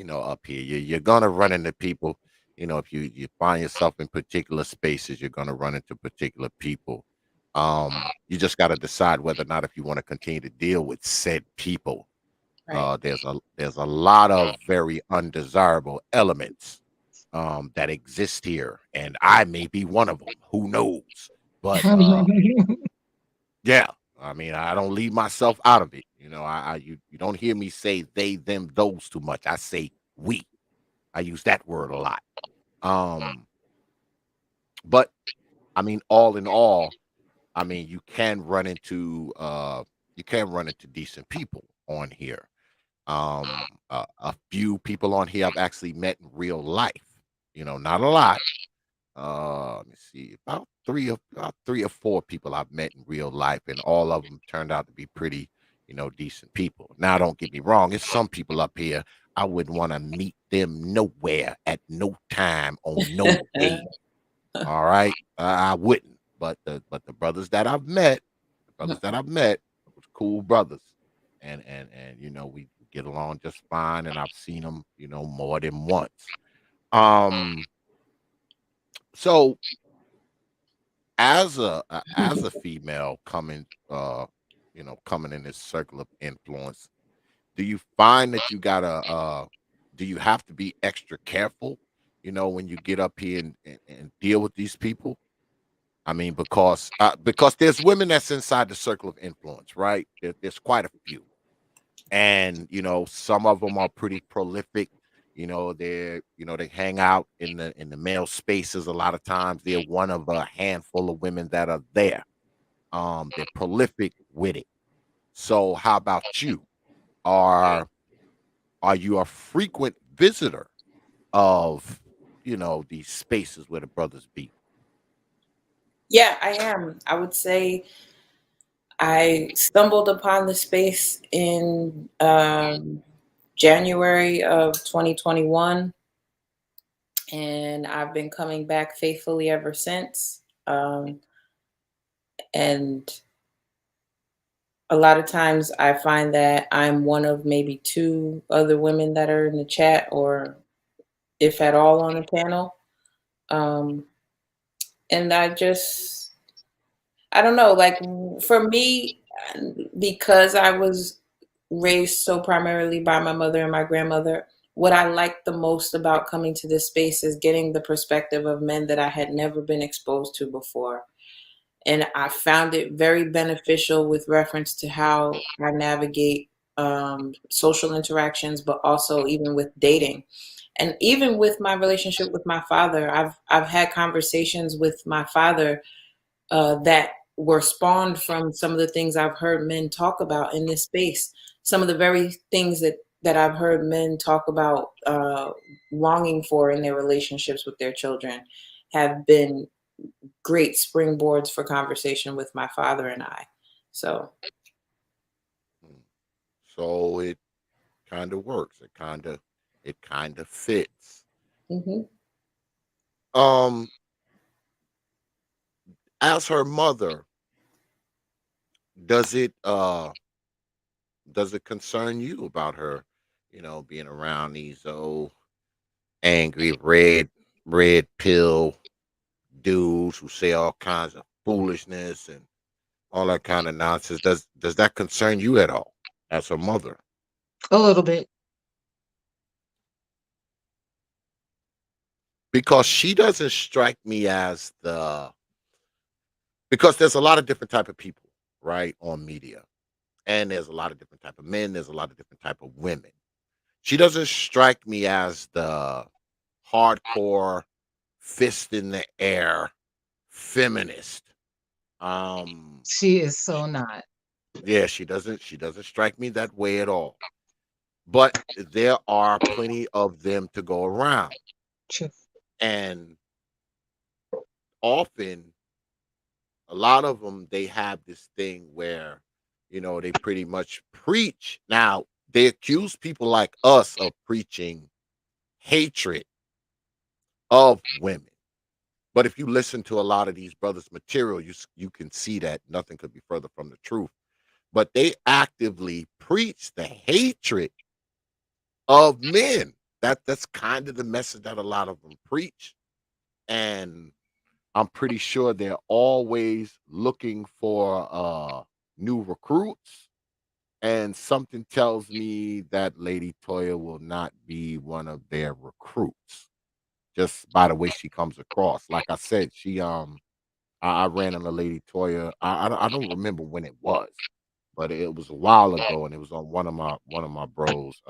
up here. You're gonna run into people. If you find yourself in particular spaces, you're gonna run into particular people. You just got to decide whether or not if you want to continue to deal with said people. Right. There's a lot of very undesirable elements that exist here, and I may be one of them. Who knows? But yeah, I mean, I don't leave myself out of it. You don't hear me say they, them, those too much. I say we. I use that word a lot. Um, but I mean, all in all, I mean, you can run into decent people on here. A few people on here I've actually met in real life. Not a lot. Let me see, about 3 or 4 people I've met in real life, and all of them turned out to be pretty, decent people. Now, don't get me wrong, it's some people up here I wouldn't want to meet them nowhere at no time on no day. All right, I wouldn't. But the brothers that I've met, was cool brothers, and we get along just fine, and I've seen them, more than once. Um, so as a female coming in this circle of influence, do you find that do you have to be extra careful, when you get up here and deal with these people? I mean, because there's women that's inside the circle of influence, right? There's quite a few, and some of them are pretty prolific. They hang out in the male spaces. A lot of times they're one of a handful of women that are there. They're prolific with it. So how about you? Are are you a frequent visitor of these spaces where the brothers be? Yeah, I am. I would say I stumbled upon the space in January of 2021, and I've been coming back faithfully ever since. And a lot of times I find that I'm one of maybe two other women that are in the chat, or if at all on the panel. Um, and I don't know, like for me, because I was raised so primarily by my mother and my grandmother, what I liked the most about coming to this space is getting the perspective of men that I had never been exposed to before. And I found it very beneficial with reference to how I navigate social interactions, but also even with dating. And even with my relationship with my father, I've had conversations with my father that were spawned from some of the things I've heard men talk about in this space. Some of the very things that I've heard men talk about longing for in their relationships with their children have been great springboards for conversation with my father and I. So, Hmm. So it kind of works. It kind of fits. mhm. Um, as her mother, does it uh does it concern you about her, being around these old angry red pill dudes who say all kinds of foolishness and all that kind of nonsense? Does that concern you at all as her mother? A little bit. Because she doesn't strike me as because there's a lot of different type of people, right, on media, and there's a lot of different type of men, there's a lot of different type of women. She doesn't strike me as the hardcore fist in the air feminist. um She is so not. yeah, she doesn't strike me that way at all. But there are plenty of them to go around, True. and often a lot of them, they have this thing where they pretty much preach. Now, they accuse people like us of preaching hatred of women, but if you listen to a lot of these brothers material, you can see that nothing could be further from the truth. But they actively preach the hatred of men. That's kind of the message that a lot of them preach. And I'm pretty sure they're always looking for new recruits. And something tells me that Lady Toya will not be one of their recruits, just by the way she comes across. Like I said, I ran into Lady Toya. I don't remember when it was, but it was a while ago, and it was on one of my bros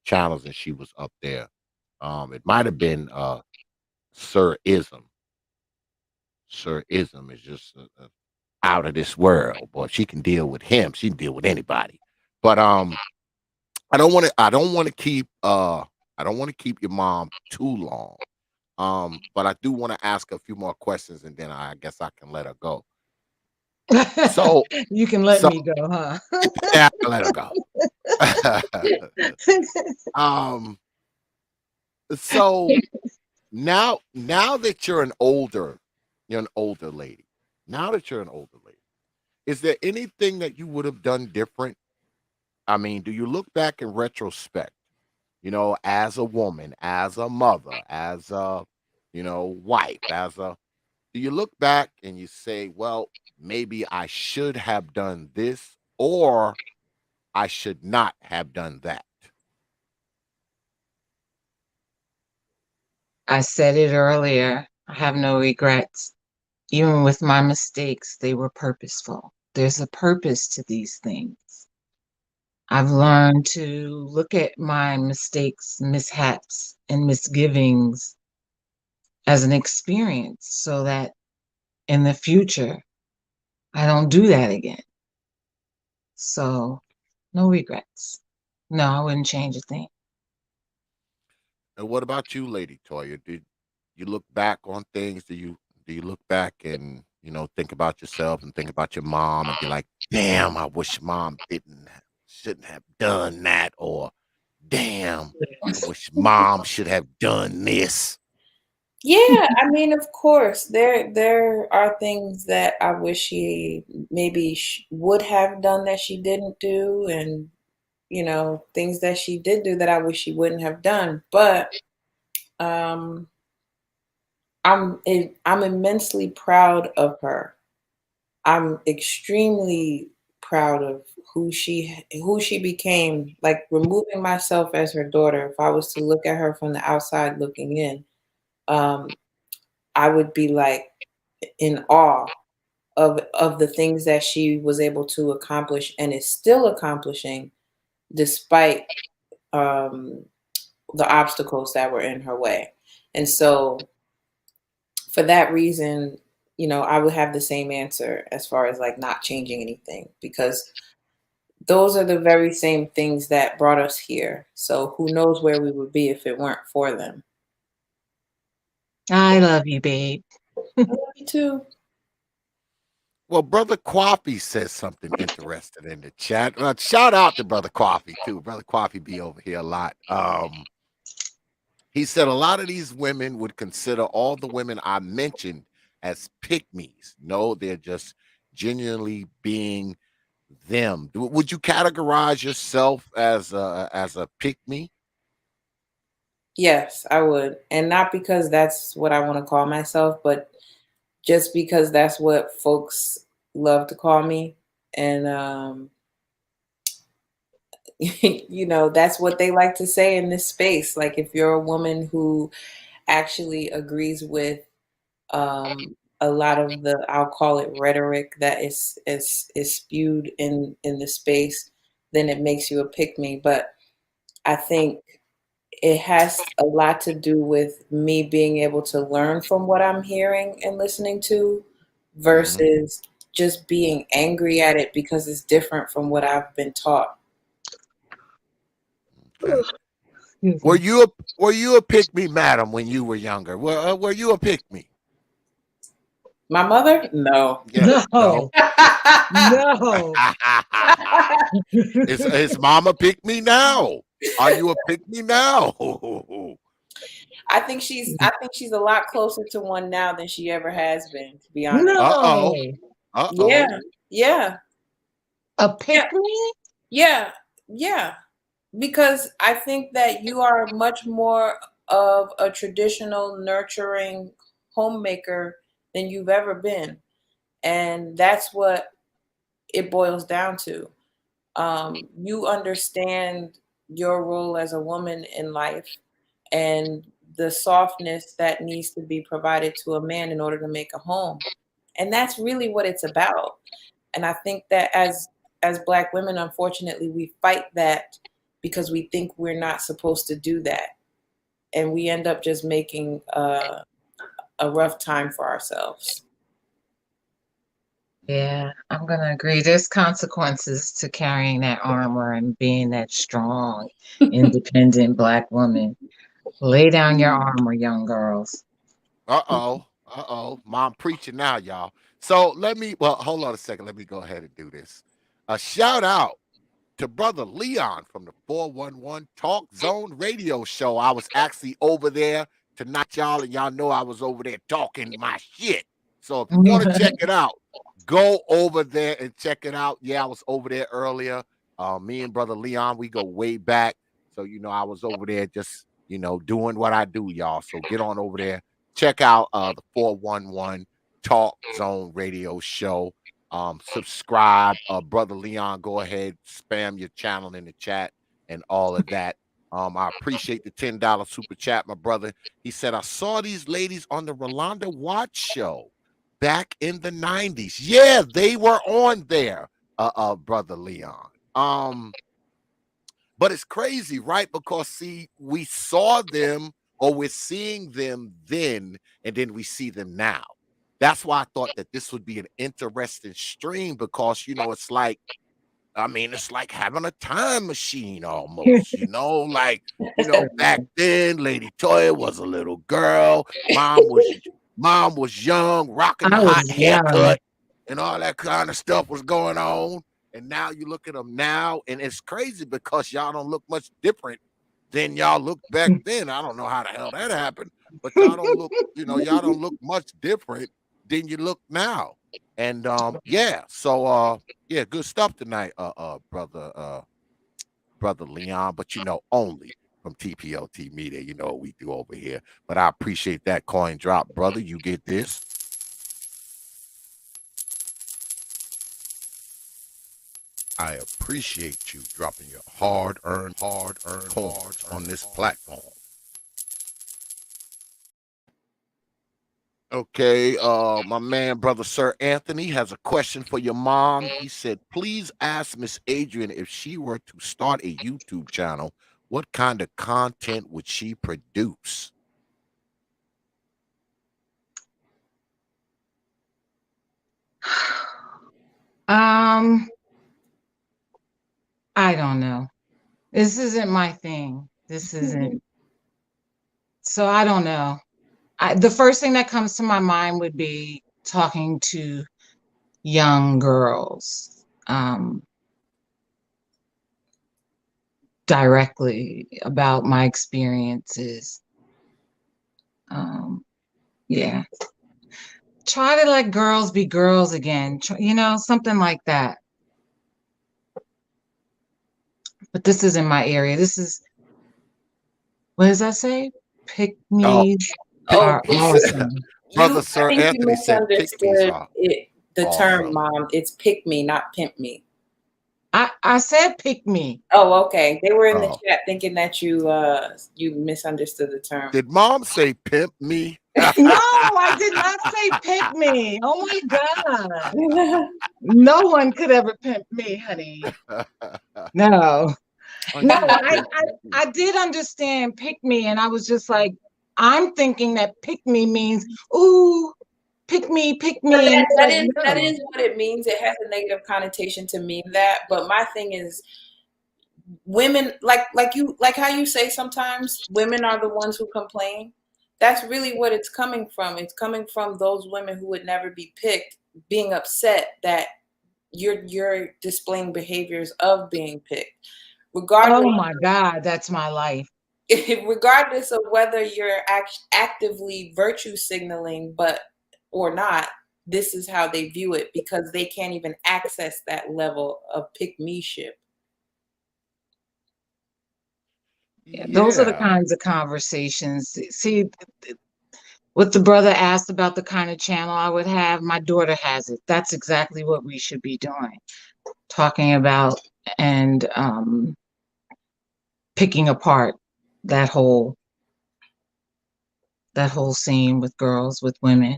channels, and she was up there. It might have been Sir Ism. Sir-ism is just out of this world. Boy, she can deal with him. She can deal with anybody. But I don't want to keep I don't want to keep your mom too long. But I do want to ask a few more questions, and then I guess I can let her go. So You can let so me go, huh? yeah, I can let her go. um so now that you're an older lady. Now that you're an older lady, is there anything that you would have done different? I mean, do you look back in retrospect, as a woman, as a mother, as a, wife, do you look back and you say, well, maybe I should have done this or I should not have done that? I said it earlier. I have no regrets. Even with my mistakes, they were purposeful. There's a purpose to these things. I've learned to look at my mistakes, mishaps, and misgivings as an experience so that in the future, I don't do that again. So, no regrets. No, I wouldn't change a thing. And what about you, Lady Toya? Did you look back on things? Do you look back and think about yourself and think about your mom and be like, damn, I wish mom shouldn't have done that, or damn, I wish mom should have done this. Yeah, I mean, of course, there are things that I wish she maybe would have done that she didn't do, and things that she did do that I wish she wouldn't have done. But um, I'm immensely proud of her. I'm extremely proud of who she became. Like, removing myself as her daughter, if I was to look at her from the outside looking in, um, I would be like in awe of the things that she was able to accomplish and is still accomplishing despite um, the obstacles that were in her way. And so, for that reason, I would have the same answer as far as like not changing anything, because those are the very same things that brought us here. So who knows where we would be if it weren't for them. I love you, babe. I love you too. Well, Brother Coffee says something interesting in the chat. Shout out to Brother Coffee too. Brother Coffee be over here a lot. He said a lot of these women would consider all the women I mentioned as pick-me's. No, they're just genuinely being them. Would you categorize yourself as a pick-me? Yes, I would. And not because that's what I want to call myself, but just because that's what folks love to call me. And that's what they like to say in this space. Like, if you're a woman who actually agrees with a lot of the, I'll call it, rhetoric that is spewed in the space, then it makes you a pick me. But I think it has a lot to do with me being able to learn from what I'm hearing and listening to Mhm. versus just being angry at it because it's different from what I've been taught. Okay. Excuse Were me. you a were you a pick me, madam, when you were younger? Were you a pick me? My mother? No. Yeah. No. No, no. Is mama pick me now? Are you a pick me now? I think she's a lot closer to one now than she ever has been, to be honest. Uh-oh. No. Uh-oh. Yeah. Yeah. A Yeah. pick me? Yeah. Yeah. Because I think that you are much more of a traditional, nurturing homemaker than you've ever been. And that's what it boils down to. You understand your role as a woman in life and the softness that needs to be provided to a man in order to make a home. And that's really what it's about. And I think that as black women, unfortunately, we fight that because we think we're not supposed to do that, and we end up just making a rough time for ourselves. Yeah, I'm gonna agree. There's consequences to carrying that armor and being that strong, independent Black woman. Lay down your armor, young girls. Mom preaching now, y'all. So hold on a second. Let me go ahead and do this. A shout out to brother Leon from the 411 Talk Zone radio show. I was actually over there tonight, y'all, and y'all know I was over there talking my shit. So if you want to check it out, go over there and check it out. Yeah, I was over there earlier. Me and brother Leon, we go way back. So, I was over there just, doing what I do, y'all. So get on over there. Check out the 411 Talk Zone radio show. Subscribe. Brother Leon, go ahead, spam your channel in the chat and all of that. I appreciate the $10 super chat, my brother. He said, I saw these ladies on the Rolanda show back in the 90s. Yeah, they were on there, brother Leon. But it's crazy, right? Because see, we saw them or we're seeing them then, and then we see them now. That's why I thought that this would be an interesting stream because it's like having a time machine almost, back then Lady Toyah was a little girl, mom was young, rocking the I hot was young. haircut, and all that kind of stuff was going on. And now you look at them now, and it's crazy because y'all don't look much different than y'all looked back then. I don't know how the hell that happened, but y'all don't look, y'all don't look much different than you look now. And so good stuff tonight, brother Leon, but only from T.P.O.T Media. You know what we do over here. But I appreciate that coin drop, brother. You get this. I appreciate you dropping your hard-earned coins on this platform. Okay, my man, brother Sir Anthony, has a question for your mom. He said, please ask Miss Adrian if she were to start a YouTube channel, what kind of content would she produce? I don't know. This isn't my thing. This isn't. So I don't know. The first thing that comes to my mind would be talking to young girls directly about my experiences. Yeah. Try to let girls be girls again, something like that. But this isn't my area. This is, what does that say? Pick me are awesome. Brother Sir I think you Anthony said misunderstood the term, awesome. Mom. It's pick me, not pimp me. I said pick me. Oh, okay. They were in the chat thinking that you misunderstood the term. Did Mom say pimp me? No, I did not say pick me. Oh my God. No one could ever pimp me, honey. No. No, I did understand pick me, and I was just like, I'm thinking that pick me means, ooh, pick me. That is what it means. It has a negative connotation to mean that. But my thing is, women like how you say sometimes women are the ones who complain. That's really what it's coming from. It's coming from those women who would never be picked, being upset that you're displaying behaviors of being picked. Regardless, oh my God, that's my life. Regardless of whether you're actively virtue signaling, or not, this is how they view it because they can't even access that level of pick-me-ship. Yeah, those are the kinds of conversations. See, what the brother asked about the kind of channel I would have, my daughter has it. That's exactly what we should be doing. Talking about and picking apart that whole scene with girls, with women.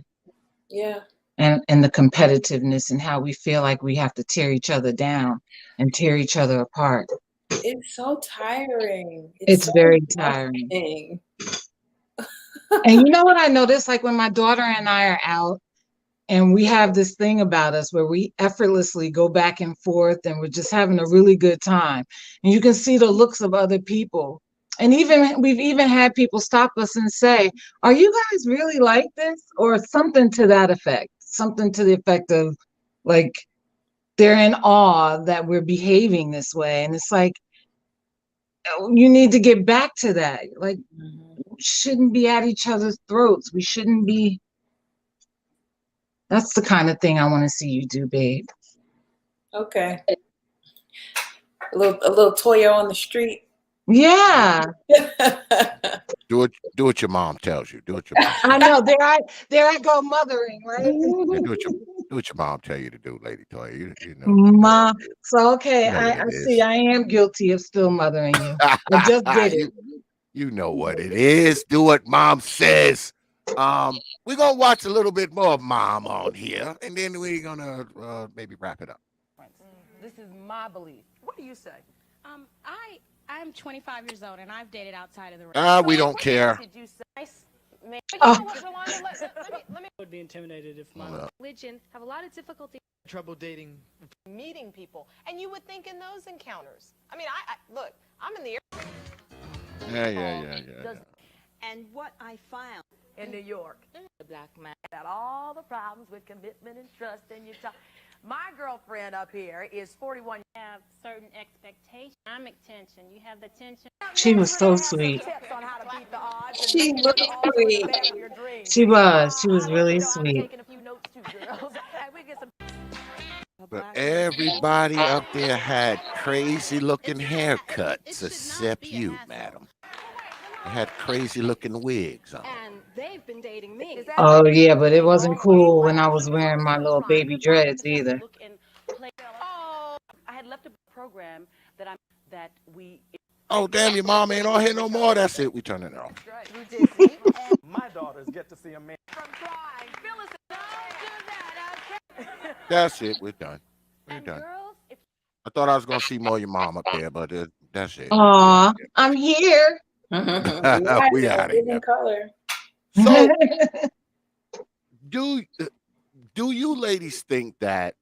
Yeah. And the competitiveness and how we feel like we have to tear each other down and tear each other apart. It's so tiring. It's so very tiring. And you know what I noticed? Like when my daughter and I are out, And we have this thing about us where we effortlessly go back and forth and we're just having a really good time. And you can see the looks of other people. And we've even had people stop us and say, "Are you guys really like this?" Or something to that effect. Something to the effect of like they're in awe that we're behaving this way. And it's like, you need to get back to that. Like, we shouldn't be at each other's throats. We shouldn't be. That's the kind of thing I want to see you do, babe. Okay. A little Toyah on the street. Yeah. Do what your mom tells you. Do what your mom. I know. There I go mothering, right? Yeah, do what your mom tell you to do, Lady Toyah. You know. Ma. So okay, You know what I it see is. I am guilty of still mothering you. I just did it. You know what it is. Do what mom says. We're gonna watch a little bit more of mom on here, and then we're gonna maybe wrap it up. This is my belief. What do you say? I'm 25 years old and I've dated outside of the race. We don't care. Did you say? But you Oh. know what, Rolanda? Let me would be intimidated if my religion have a lot of difficulty trouble dating. Meeting people, and you would think in those encounters. I mean, I look. I'm in the air. Yeah. and what I found In New York, the black man. about all the problems with commitment and trust, and you talk. My girlfriend up here is 41. Have certain expectations. Economic tension. You have the tension. She was so sweet. Tips on how to beat the odds and She make was it also sweet. the bed of your dreams. She was really I'm sweet. taking a few notes too, girls. And we get some. But everybody up there had crazy looking haircuts except you, madam. They had crazy looking wigs on. And they've been dating me. Oh yeah, but it wasn't cool when I was wearing my little baby dreads either. Oh, I had left a program that we. Oh, damn, your mom ain't on here no more. That's it. We turning it off. My daughters get to see a man. From crying. Phyllis, don't do that, okay? That's it. We're done. We're And done. girls, if I thought I was going to see more of your mom up there, but that's it. Aw, I'm here. We out of In here. color. So, do you ladies think that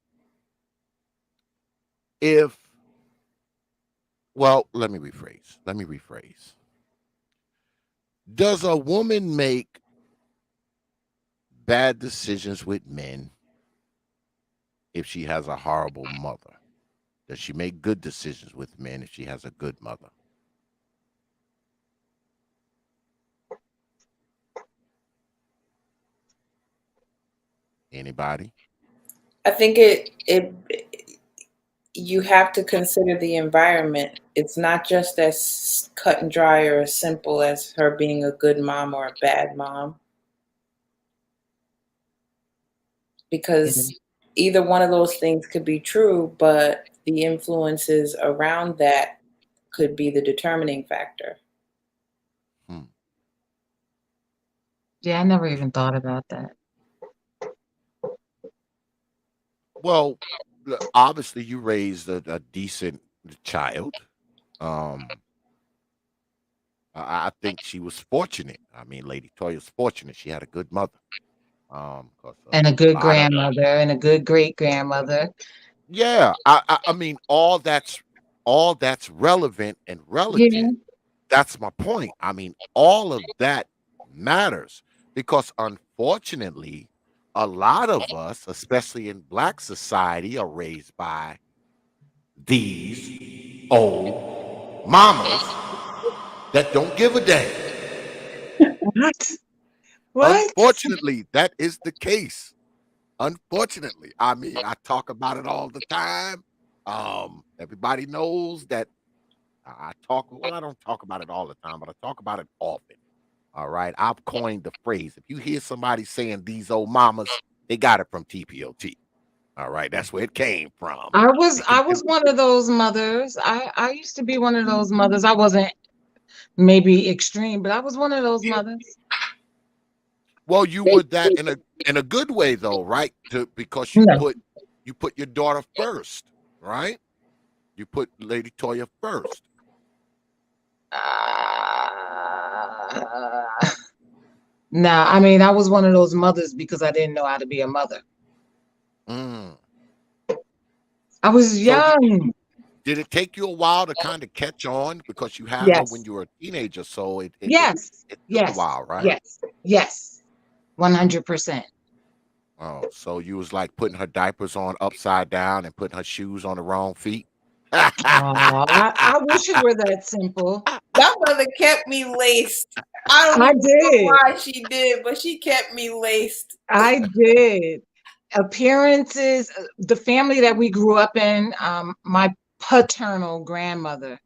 well, let me rephrase. Does a woman make bad decisions with men if she has a horrible mother? Does she make good decisions with men if she has a good mother? Anybody? I think you have to consider the environment. It's not just as cut and dry or as simple as her being a good mom or a bad mom. Because either one of those things could be true, but the influences around that could be the determining factor. Yeah, I never even thought about that. Well, obviously you raised a decent child. I think she was fortunate. I mean, Lady Toyah's fortunate. She had a good mother. And a good grandmother and a good great grandmother. Yeah, I mean, all that's relevant and relative. Yeah. That's my point. I mean, all of that matters because unfortunately, a lot of us, especially in Black society, are raised by these old mamas that don't give a damn. What? Unfortunately, that is the case. Unfortunately, I mean, I talk about it all the time. Everybody knows that I don't talk about it all the time, but I talk about it often. All right. I've coined the phrase. If you hear somebody saying these old mamas, they got it from T.P.O.T. All right. That's where it came from. I was one of those mothers. I used to be one of those mothers. I wasn't maybe extreme, but I was one of those mothers. Well, you were that in a good way though, right? Because you put your daughter first, right? You put Lady Toyah first. Nah, I mean, I was one of those mothers because I didn't know how to be a mother. Mm. I was So young. did it take you a while to kind of catch on because you had her when Yes. you were a teenager? So Yes. it took a Yes. while, right? Yes. Yes. 100%. Oh, so you was like putting her diapers on upside down and putting her shoes on the wrong feet? Oh, I wish it were that simple. That mother kept me laced. I don't I even know did. why she did, but she kept me laced. I did. Appearances, the family that we grew up in, my paternal grandmother,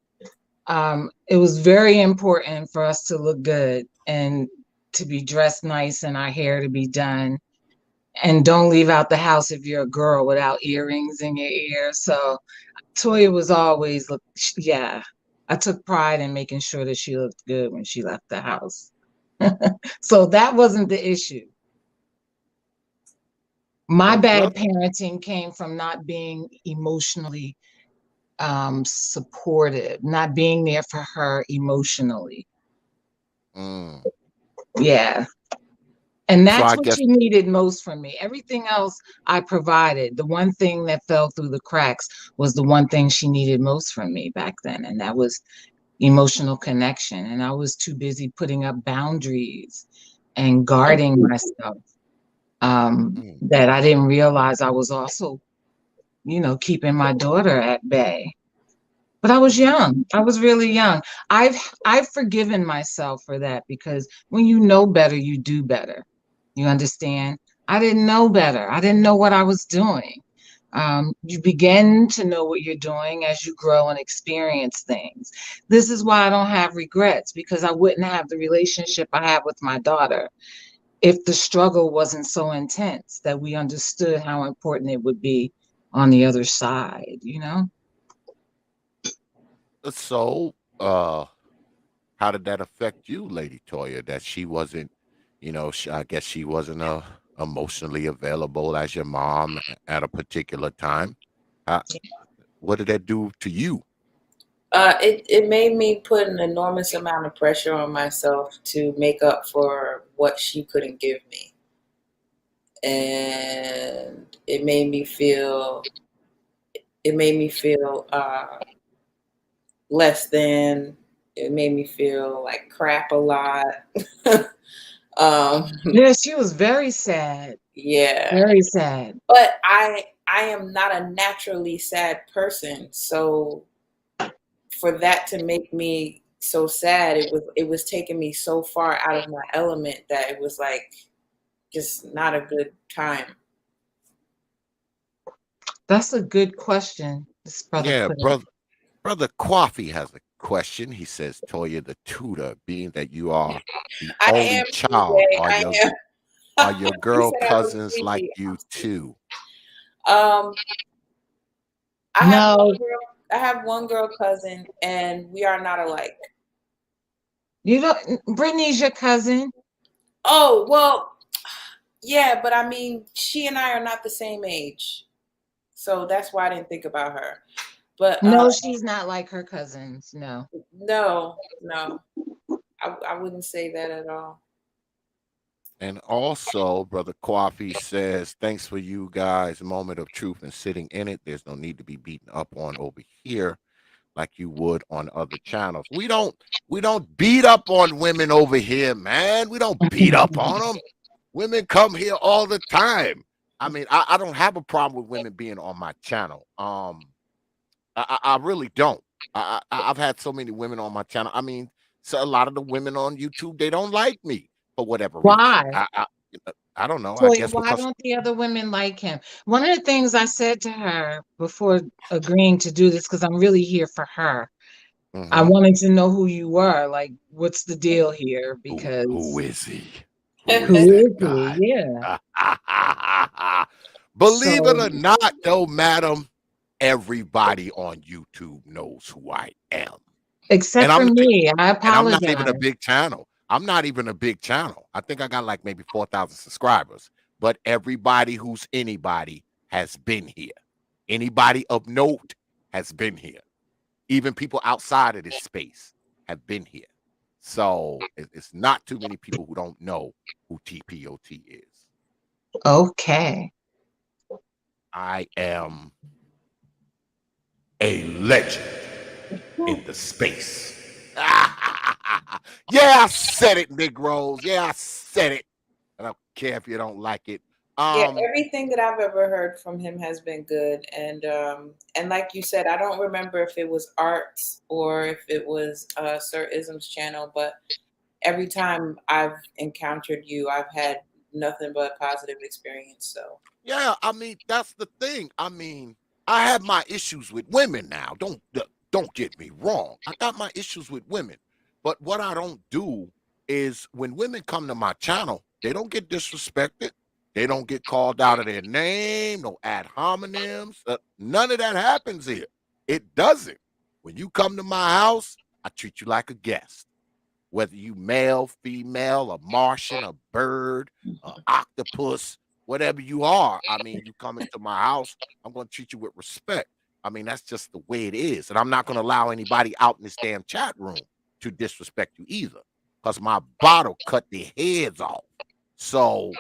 it was very important for us to look good and to be dressed nice and our hair to be done. And don't leave out the house if you're a girl without earrings in your ear. So Toya was always, yeah, I took pride in making sure that she looked good when she left the house. So that wasn't the issue. My bad Brother. parenting came from not being emotionally supportive, not being there for her emotionally. Mm. Yeah. And So that's I what guess she needed most from me. Everything else I provided. The one thing that fell through the cracks was the one thing she needed most from me back then. And that was emotional connection. And I was too busy putting up boundaries and guarding myself mm, that I didn't realize I was also, keeping my daughter at bay. But I was young. I was really young. I've forgiven myself for that because when you know better, you do better. You understand? I didn't know better. I didn't know what I was doing. You begin to know what you're doing as you grow and experience things. This is why I don't have regrets because I wouldn't have the relationship I have with my daughter if the struggle wasn't so intense that we understood how important it would be on the other side, you know? so. How did that affect you, Lady Toya? That she wasn't, I guess she wasn't emotionally available as your mom at a particular time. Uh, what did that do to you? It made me put an enormous amount of pressure on myself to make up for what she couldn't give me. And it made me feel less than. It made me feel like crap a lot. um, Yeah, she was very sad. yeah, Very sad. but I am not a naturally sad person, so for that to make me so sad, it was taking me so far out of my element that it was like just not a good time. That's a good question this brother Yeah, put in. brother Coffee has a question. He says, Toya, the tutor, being that you are the I only am child, TJ. I am. are your You girl said I was cousins like sleepy. you too? Um, I have No, one girl. I have one girl cousin, and we are not alike. you don't. Brittany's your cousin. Oh well, yeah, but I mean, she and I are not the same age, so that's why I didn't think about her. But No, she's not like her cousins. No. no, no, I wouldn't say that at all. And also, Brother Coffee says, thanks for you guys' moment of truth and sitting in it. There's no need to be beaten up on over here like you would on other channels. We don't beat up on women over here, man. We don't beat up on them. Women come here all the time. I mean, I don't have a problem with women being on my channel. I really don't. I've had so many women on my channel. I mean, so a lot of the women on YouTube, they don't like me for whatever reason. Why? I don't know. I Toya, guess why because don't the other women like him? One of the things I said to her before agreeing to do this, because I'm really here for her, I mhm. wanted to know who you were. Like, what's the deal here? Who Because is he? Who is who that is he? guy? Yeah. Believe it So, or not, though, madam, everybody on YouTube knows who I am. And except for me, I I'm not even a apologize. big channel. I'm not even a big channel. I think I got like maybe 4,000 subscribers. But everybody who's anybody has been here. Anybody of note has been here. Even people outside of this space have been here. So it's not too many people who don't know who T.P.O.T is. Okay. I am a legend in the space. Yeah, I said it, Negroes. Yeah, I said it. I don't care if you don't like it. Yeah, everything that I've ever heard from him has been good, and like you said, I don't remember if it was Arts or if it was Sir Ism's channel, but every time I've encountered you, I've had nothing but positive experience. So Yeah, I mean, that's the thing. I mean, I have my issues with women now. Don't get me wrong. I got my issues with women. But what I don't do is when women come to my channel, they don't get disrespected. They don't get called out of their name, no ad hominems. None of that happens here. It doesn't. When you come to my house, I treat you like a guest. Whether you male, female, a Martian, a bird, a octopus, whatever you are. I mean, you come into my house, I'm going to treat you with respect. I mean, that's just the way it is. And I'm not going to allow anybody out in this damn chat room to disrespect you either, because my bottle cut their heads off. So,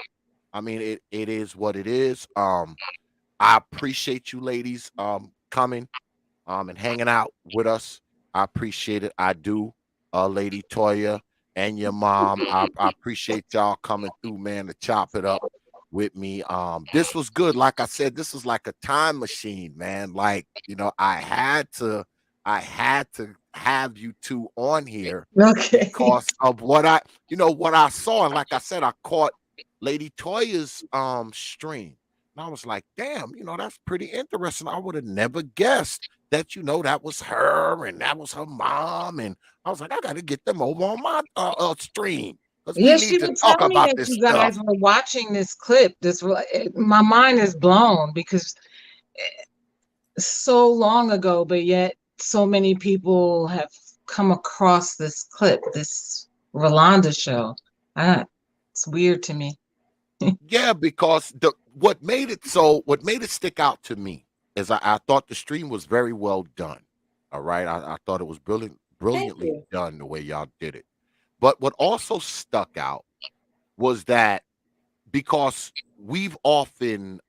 I mean, it is what it is. I appreciate you ladies coming and hanging out with us. I appreciate it. I do, Lady Toyah and your mom. I appreciate y'all coming through, man, to chop it up with me. This was good. Like I said, this is like a time machine, man. Like, you know, I had to have you two on here Okay. because of what what I saw. And like I said, I caught Lady Toya's stream. And I was like, damn, that's pretty interesting. I would have never guessed that, that was her and that was her mom. And I was like, I got to get them over on my stream because we Yeah, she need to would talk tell me about that this you stuff. guys were watching this clip. My mind is blown because so long ago, but yet so many people have come across this clip, this Rolanda show. It's weird to me. Yeah, because what made it stick out to me is I thought the stream was very well done. All right. I thought it was thank brilliantly you. done the way y'all did it. But what also stuck out was that because we've often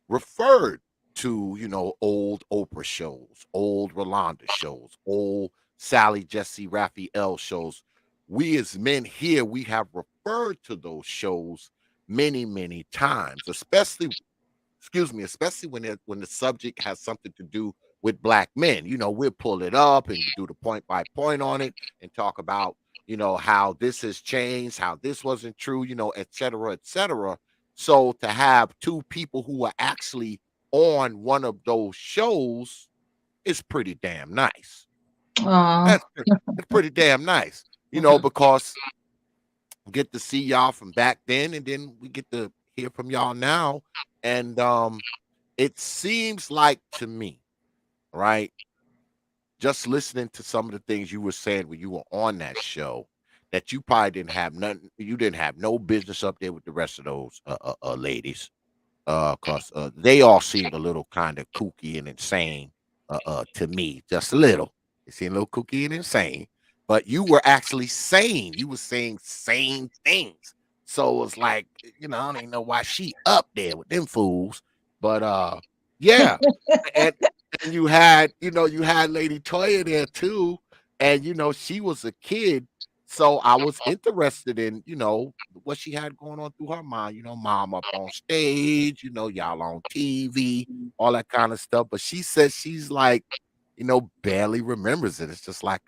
referred to, old Oprah shows, old Rolanda shows, old Sally Jesse Raphael shows. We as men here, we have referred to those shows many, many times, especially when the subject has something to do with black men. We'll pull it up and do the point by point on it and talk about, how this has changed, how this wasn't true, et cetera, et cetera. So to have two people who are actually on one of those shows is pretty damn nice. Oh, It's pretty damn nice, because we get to see y'all from back then, and then we get to hear from y'all now. And it seems like to me, right? Just listening to some of the things you were saying when you were on that show, that you probably didn't have nothing, you didn't have no business up there with the rest of those ladies, because they all seemed a little kind of kooky and insane to me, just a little. They seemed a little kooky and insane, but you were actually sane. You were saying sane things. So it's like, I don't even know why she up there with them fools, but yeah, and you had Lady Toyah there too, and she was a kid, so I was interested in what she had going on through her mind. Mom up on stage, y'all on TV, all that kind of stuff. But she says she's like, barely remembers it. It's just like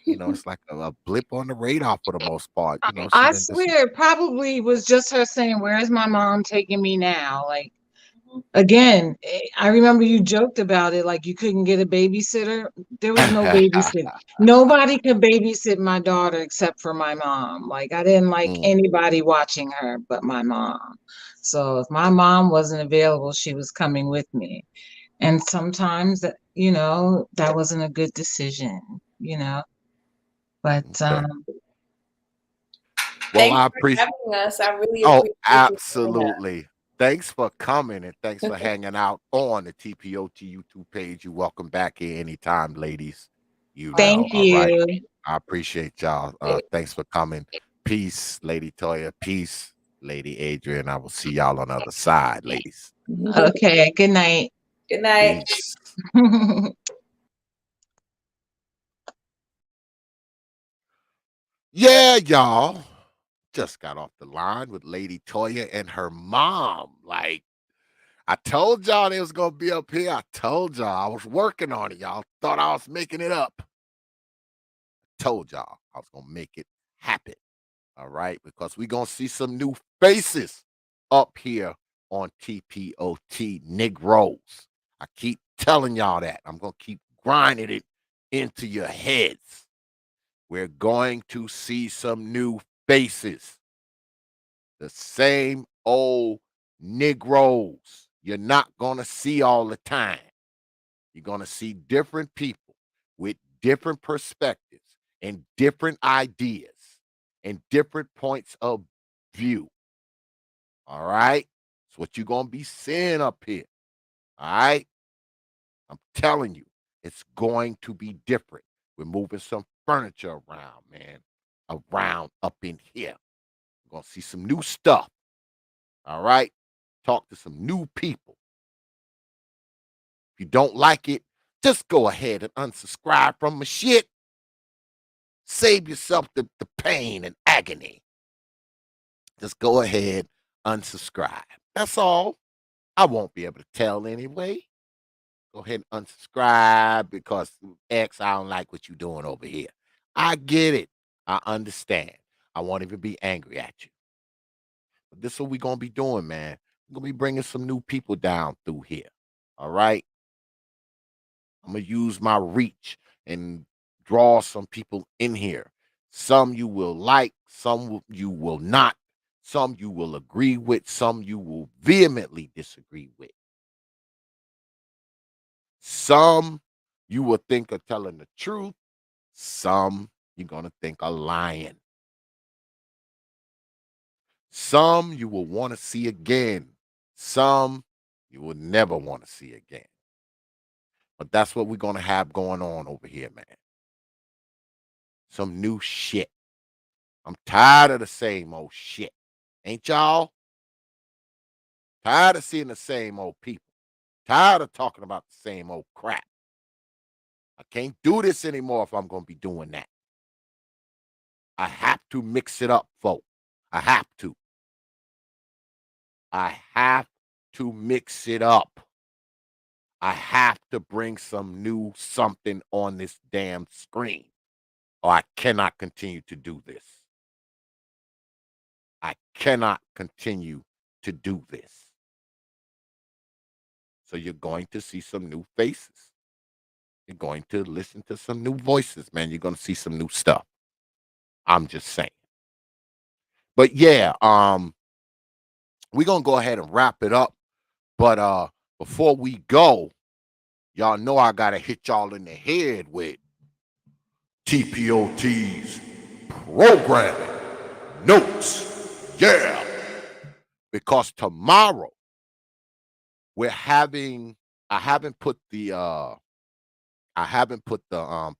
it's like a blip on the radar for the most part. She I didn't just. swear it probably was just her saying, "Where's my mom taking me now?" Like, again, I remember you joked about it, like you couldn't get a babysitter. There was no babysitter. Nobody could babysit my daughter except for my mom. Like, I didn't like Mm, anybody watching her but my mom. So if my mom wasn't available, she was coming with me. And sometimes that wasn't a good decision. But okay. Well, Thanks I for appreciate. having us. I really Oh, appreciate you doing that. absolutely. Thanks for coming and thanks for hanging out on the T.P.O.T YouTube page. You're welcome back here anytime, ladies. thank All right. you. I appreciate y'all. Thanks for coming. Peace, Lady Toyah. Peace. Lady Adrian. I will see y'all on the other side, ladies. Okay, good night. Good night. Peace. Yeah, y'all. Just got off the line with Lady Toyah and her mom. Like, I told y'all they was gonna be up here. I told y'all I was working on it. Y'all thought I was making it up. Told y'all I was gonna make it happen. All right, because we're gonna see some new faces up here on T.P.O.T. Negroes. I keep telling y'all that. I'm gonna keep grinding it into your heads. We're going to see some new faces. The same old Negroes you're not going to see all the time. You're going to see different people with different perspectives and different ideas and different points of view. All right? That's what you're going to be seeing up here. All right? I'm telling you, it's going to be different. We're moving some furniture around, man, around up in here. We're going to see some new stuff. All right? Talk to some new people. If you don't like it, just go ahead and unsubscribe from my shit. Save yourself the pain and agony. Just go ahead, unsubscribe. That's all. I won't be able to tell anyway. Go ahead and unsubscribe because X, I don't like what you're doing over here. I get it. I understand. I won't even be angry at you. But this is what we're going to be doing, man. We're going to be bringing some new people down through here. All right? I'm going to use my reach and draw some people in here. Some you will like, some you will not. Some you will agree with, some you will vehemently disagree with. Some you will think are telling the truth. Some you're going to think are lying. Some you will want to see again. Some you will never want to see again. But that's what we're going to have going on over here, man. Some new shit. I'm tired of the same old shit. Ain't y'all? Tired of seeing the same old people. Tired of talking about the same old crap. I can't do this anymore if I'm going to be doing that. I have to mix it up, folks. I have to. I have to mix it up. I have to bring some new something on this damn screen, or I cannot continue to do this. I cannot continue to do this. So you're going to see some new faces. You're going to listen to some new voices, man. You're going to see some new stuff. I'm just saying. But yeah, we're going to go ahead and wrap it up. But before we go, y'all know I got to hit y'all in the head with T.P.O.T's programming notes. Yeah. Because tomorrow we're having, I haven't put the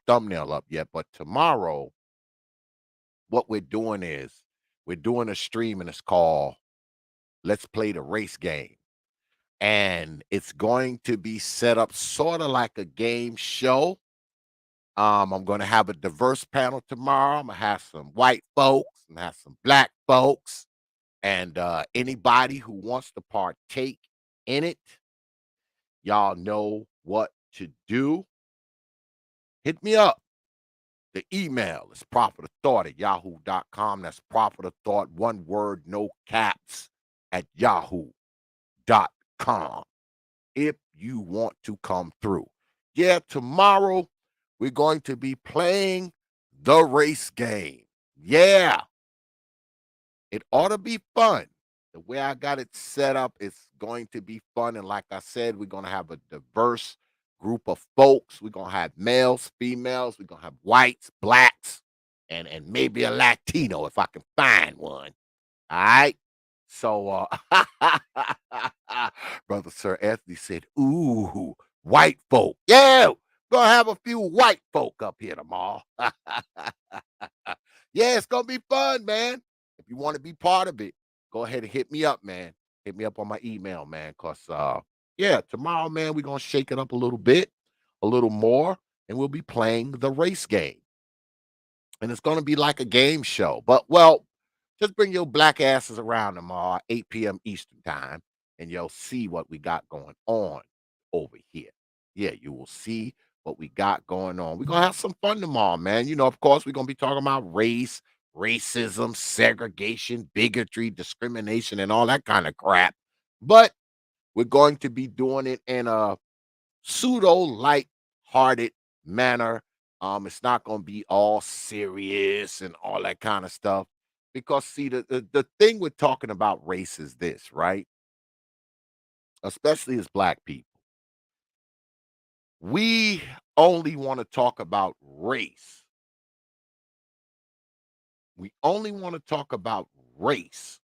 thumbnail up yet, but tomorrow what we're doing is we're doing a stream and it's called Let's Play the Race Game. And it's going to be set up sort of like a game show. I'm going to have a diverse panel tomorrow. I'm going to have some white folks and have some black folks. And anybody who wants to partake in it, y'all know what to do. Hit me up. The email is prophetofthought@yahoo.com. That's prophetofthought, one word, no caps, at yahoo.com. If you want to come through. Yeah, tomorrow we're going to be playing the race game. Yeah. It ought to be fun. The way I got it set up, it's going to be fun. And like I said, we're going to have a diverse group of folks. We're going to have males, females. We're going to have whites, blacks, and maybe a Latino if I can find one. All right. So, Brother Sir Anthony said, ooh, white folk. Yeah, gonna have a few white folk up here tomorrow. Yeah, it's gonna be fun, man. If you want to be part of it, go ahead and hit me up, man. Hit me up on my email, man. Cause yeah, tomorrow, man, we're gonna shake it up a little bit, a little more, and we'll be playing the race game. And it's gonna be like a game show. But well, just bring your black asses around tomorrow, 8 p.m. Eastern time, and you'll see what we got going on over here. Yeah, you will see what we got going on. We're gonna have some fun tomorrow, man. You know, of course, we're gonna be talking about race, racism, segregation, bigotry, discrimination, and all that kind of crap. But we're going to be doing it in a pseudo light-hearted manner. It's not going to be all serious and all that kind of stuff. Because see, the thing with talking about race is this, right? Especially as black people. We only want to talk about race. We only want to talk about race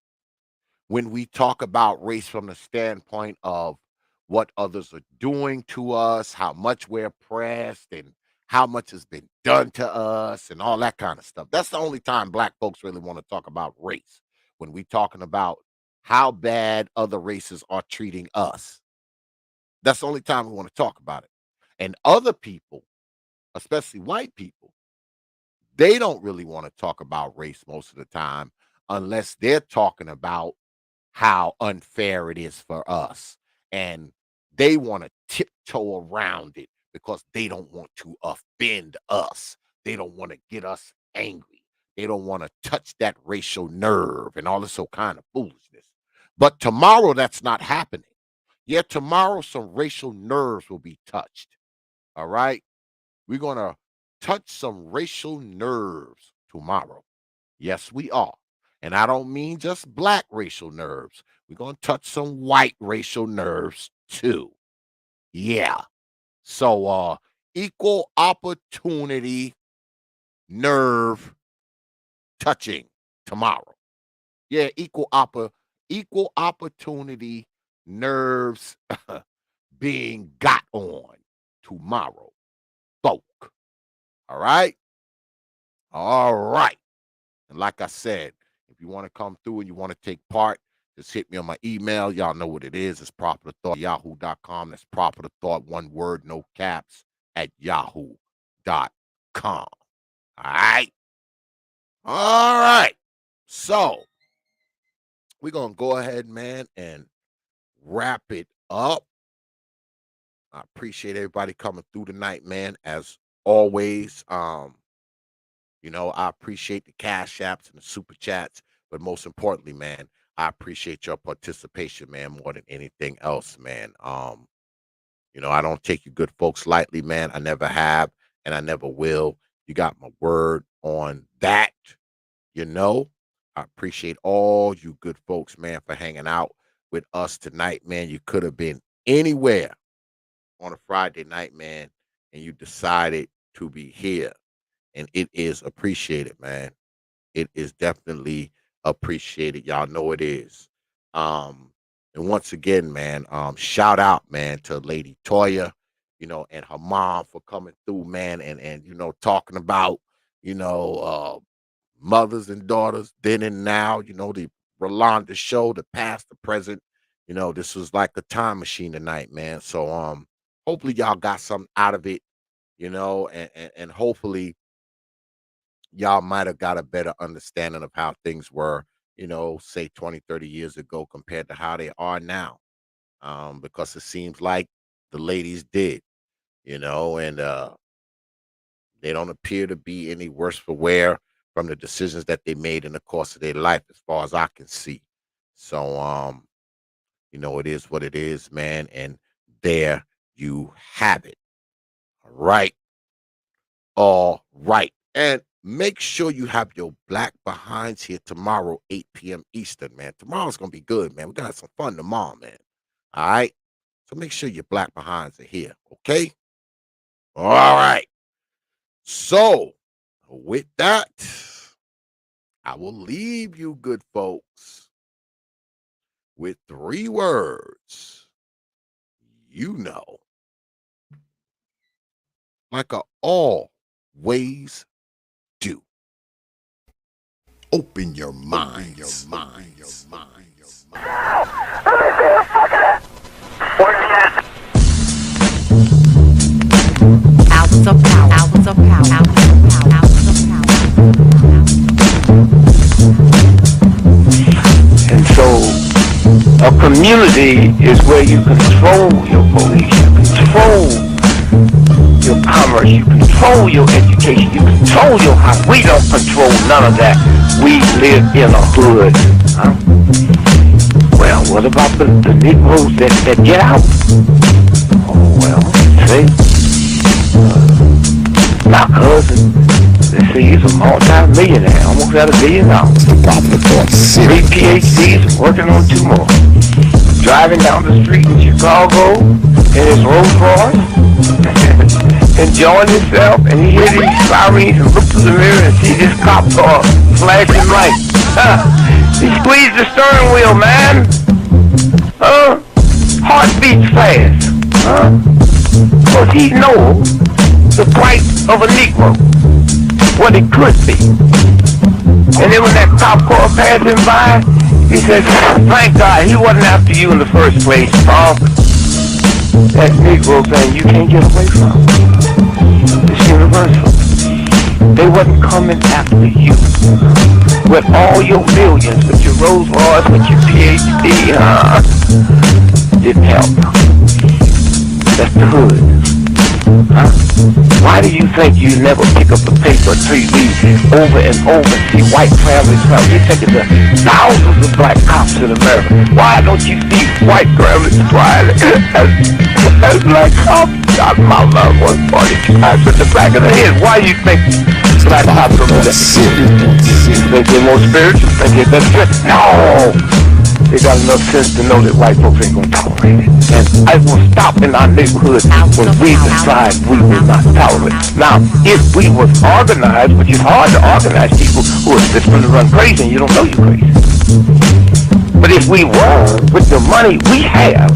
when we talk about race from the standpoint of what others are doing to us, how much we're oppressed, and how much has been done to us, and all that kind of stuff. That's the only time black folks really want to talk about race, when we talking about how bad other races are treating us. That's the only time we want to talk about it. And other people, especially white people, they don't really want to talk about race most of the time unless they're talking about how unfair it is for us. And they want to tiptoe around it because they don't want to offend us. They don't want to get us angry. They don't want to touch that racial nerve and all this old kind of foolishness. But tomorrow, that's not happening. Yeah, tomorrow, some racial nerves will be touched. All right. We're going to touch some racial nerves tomorrow. Yes, we are. And I don't mean just black racial nerves. We're going to touch some white racial nerves too. Yeah. So equal opportunity nerve touching tomorrow. Yeah, equal opportunity nerves being got on tomorrow. Folk. All right? All right. And like I said, if you want to come through and you want to take part, just hit me on my email. Y'all know what it is. It's proper to thought yahoo.com. That's proper to thought, one word, no caps, at yahoo.com. All right. All right. So we're going to go ahead, man, and wrap it up. I appreciate everybody coming through tonight, man. As always, you know, I appreciate the cash apps and the super chats, but most importantly, man, I appreciate your participation, man, more than anything else, man. You know, I don't take you good folks lightly, man. I never have, and I never will. You got my word on that, you know. I appreciate all you good folks, man, for hanging out with us tonight, man. You could have been anywhere on a Friday night, man, and you decided to be here. And it is appreciated, man. It is definitely appreciated. Y'all know it is. Um, and once again, man, shout out, man, to Lady Toyah, you know, and her mom for coming through, man, and you know, talking about, you know, mothers and daughters, then and now, you know, the Rolanda Show, the past, the present. You know, this was like a time machine tonight, man. So hopefully y'all got something out of it, you know, and hopefully y'all might have got a better understanding of how things were, you know, say 20, 30 years ago compared to how they are now. Because it seems like the ladies did, you know, and they don't appear to be any worse for wear from the decisions that they made in the course of their life, as far as I can see. So, you know, it is what it is, man. And there you have it. All right. All right. And make sure you have your black behinds here tomorrow, 8 p.m. Eastern, man. Tomorrow's going to be good, man. We're going to have some fun tomorrow, man. All right. So make sure your black behinds are here. Okay. All right. So with that, I will leave you good folks with 3 words. You know, like I always do. Open your mind, your mind, your mind, your mind. Hours of power, hours of power, hours of power, hours of power. And so a community is where you control your police, you control your commerce, you control your education, you control your house. We don't control none of that. We live in a hood. Huh? Well, what about the Negroes that get out? Oh, well, see, my cousin, they say he's a multi-millionaire, almost at $1 billion. Three PhDs, working on 2 more. Driving down the street in Chicago in his Rolls Royce, enjoying himself, and he hears these sirens and looks through the mirror and sees this cop car flashing lights. He squeezed the steering wheel, man. Heart beats fast. Because he knows the price of a Negro, what it could be. And then when that cop car passed him by, he said, thank God he wasn't after you in the first place, Bob. That Negro thing you can't get away from. It's universal. They wasn't coming after you. With all your millions, with your Rolls Royce, with your PhD, didn't help. That's the hood. Huh? Why do you think you never pick up the paper until you read over and over and see white families come? You're taking the thousands of black cops in America. Why don't you see white families crying as black cops shot my loved one 40 times in the back of the head? Why do you think black cops are that? You think they're more spiritual? Think they're better? No! They got enough sense to know that white folks ain't gonna tolerate it. And I will stop in our neighborhood when we decide we will not tolerate it. Now, if we was organized, which is hard to organize people who are just gonna run crazy and you don't know you're crazy. But if we were, with the money we have,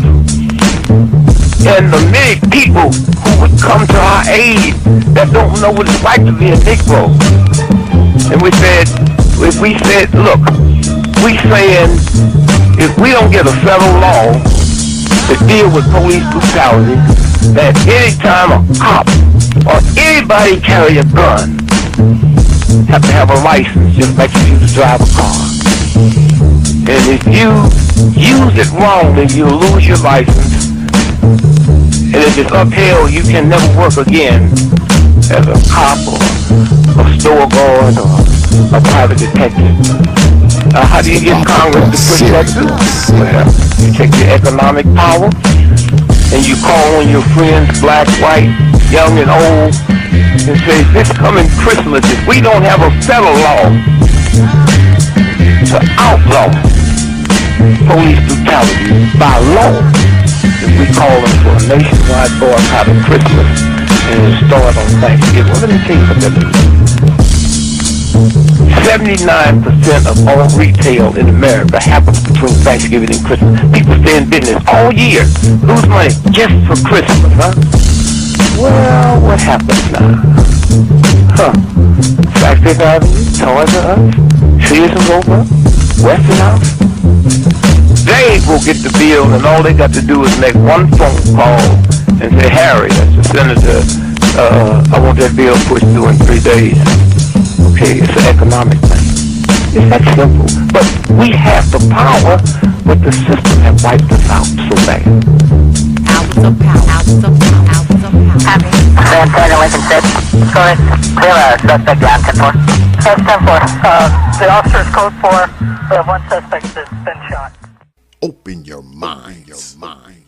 and the many people who would come to our aid that don't know what it's like to be a Negro, and we said, if we said, look, we saying, if we don't get a federal law to deal with police brutality, that anytime a cop or anybody carry a gun, have to have a license just like you used to drive a car. And if you use it wrong, then you'll lose your license. And if it's upheld, you can never work again as a cop or a store guard or a private detective. How do you get Congress to push that through? Well, you take your economic power and you call on your friends, black, white, young and old, and say, this coming Christmas, if we don't have a federal law to outlaw police brutality by law, if we call them for a nationwide boycott of Christmas and it'll start on Thanksgiving. Well, let me tell you what that means. 79% of all retail in America happens between Thanksgiving and Christmas. People stay in business all year, lose money just for Christmas, huh? Well, what happens now? Flagstaff Avenue, Toyah, Sears and Roebuck, Westinghouse. They will get the bill, and all they got to do is make one phone call and say, Harry, that's the senator, I want that bill pushed through in 3 days. Okay, it's an economic thing. It's that simple. But we have the power, but the system has wiped us out so bad. Hours of power, hours of power, hours of power. San Antonio, Lincoln 6. Go ahead. Clear suspect down, 10-4. That's 10-4. The officer's code 4. We have one suspect that's been shot. Open your mind, your mind.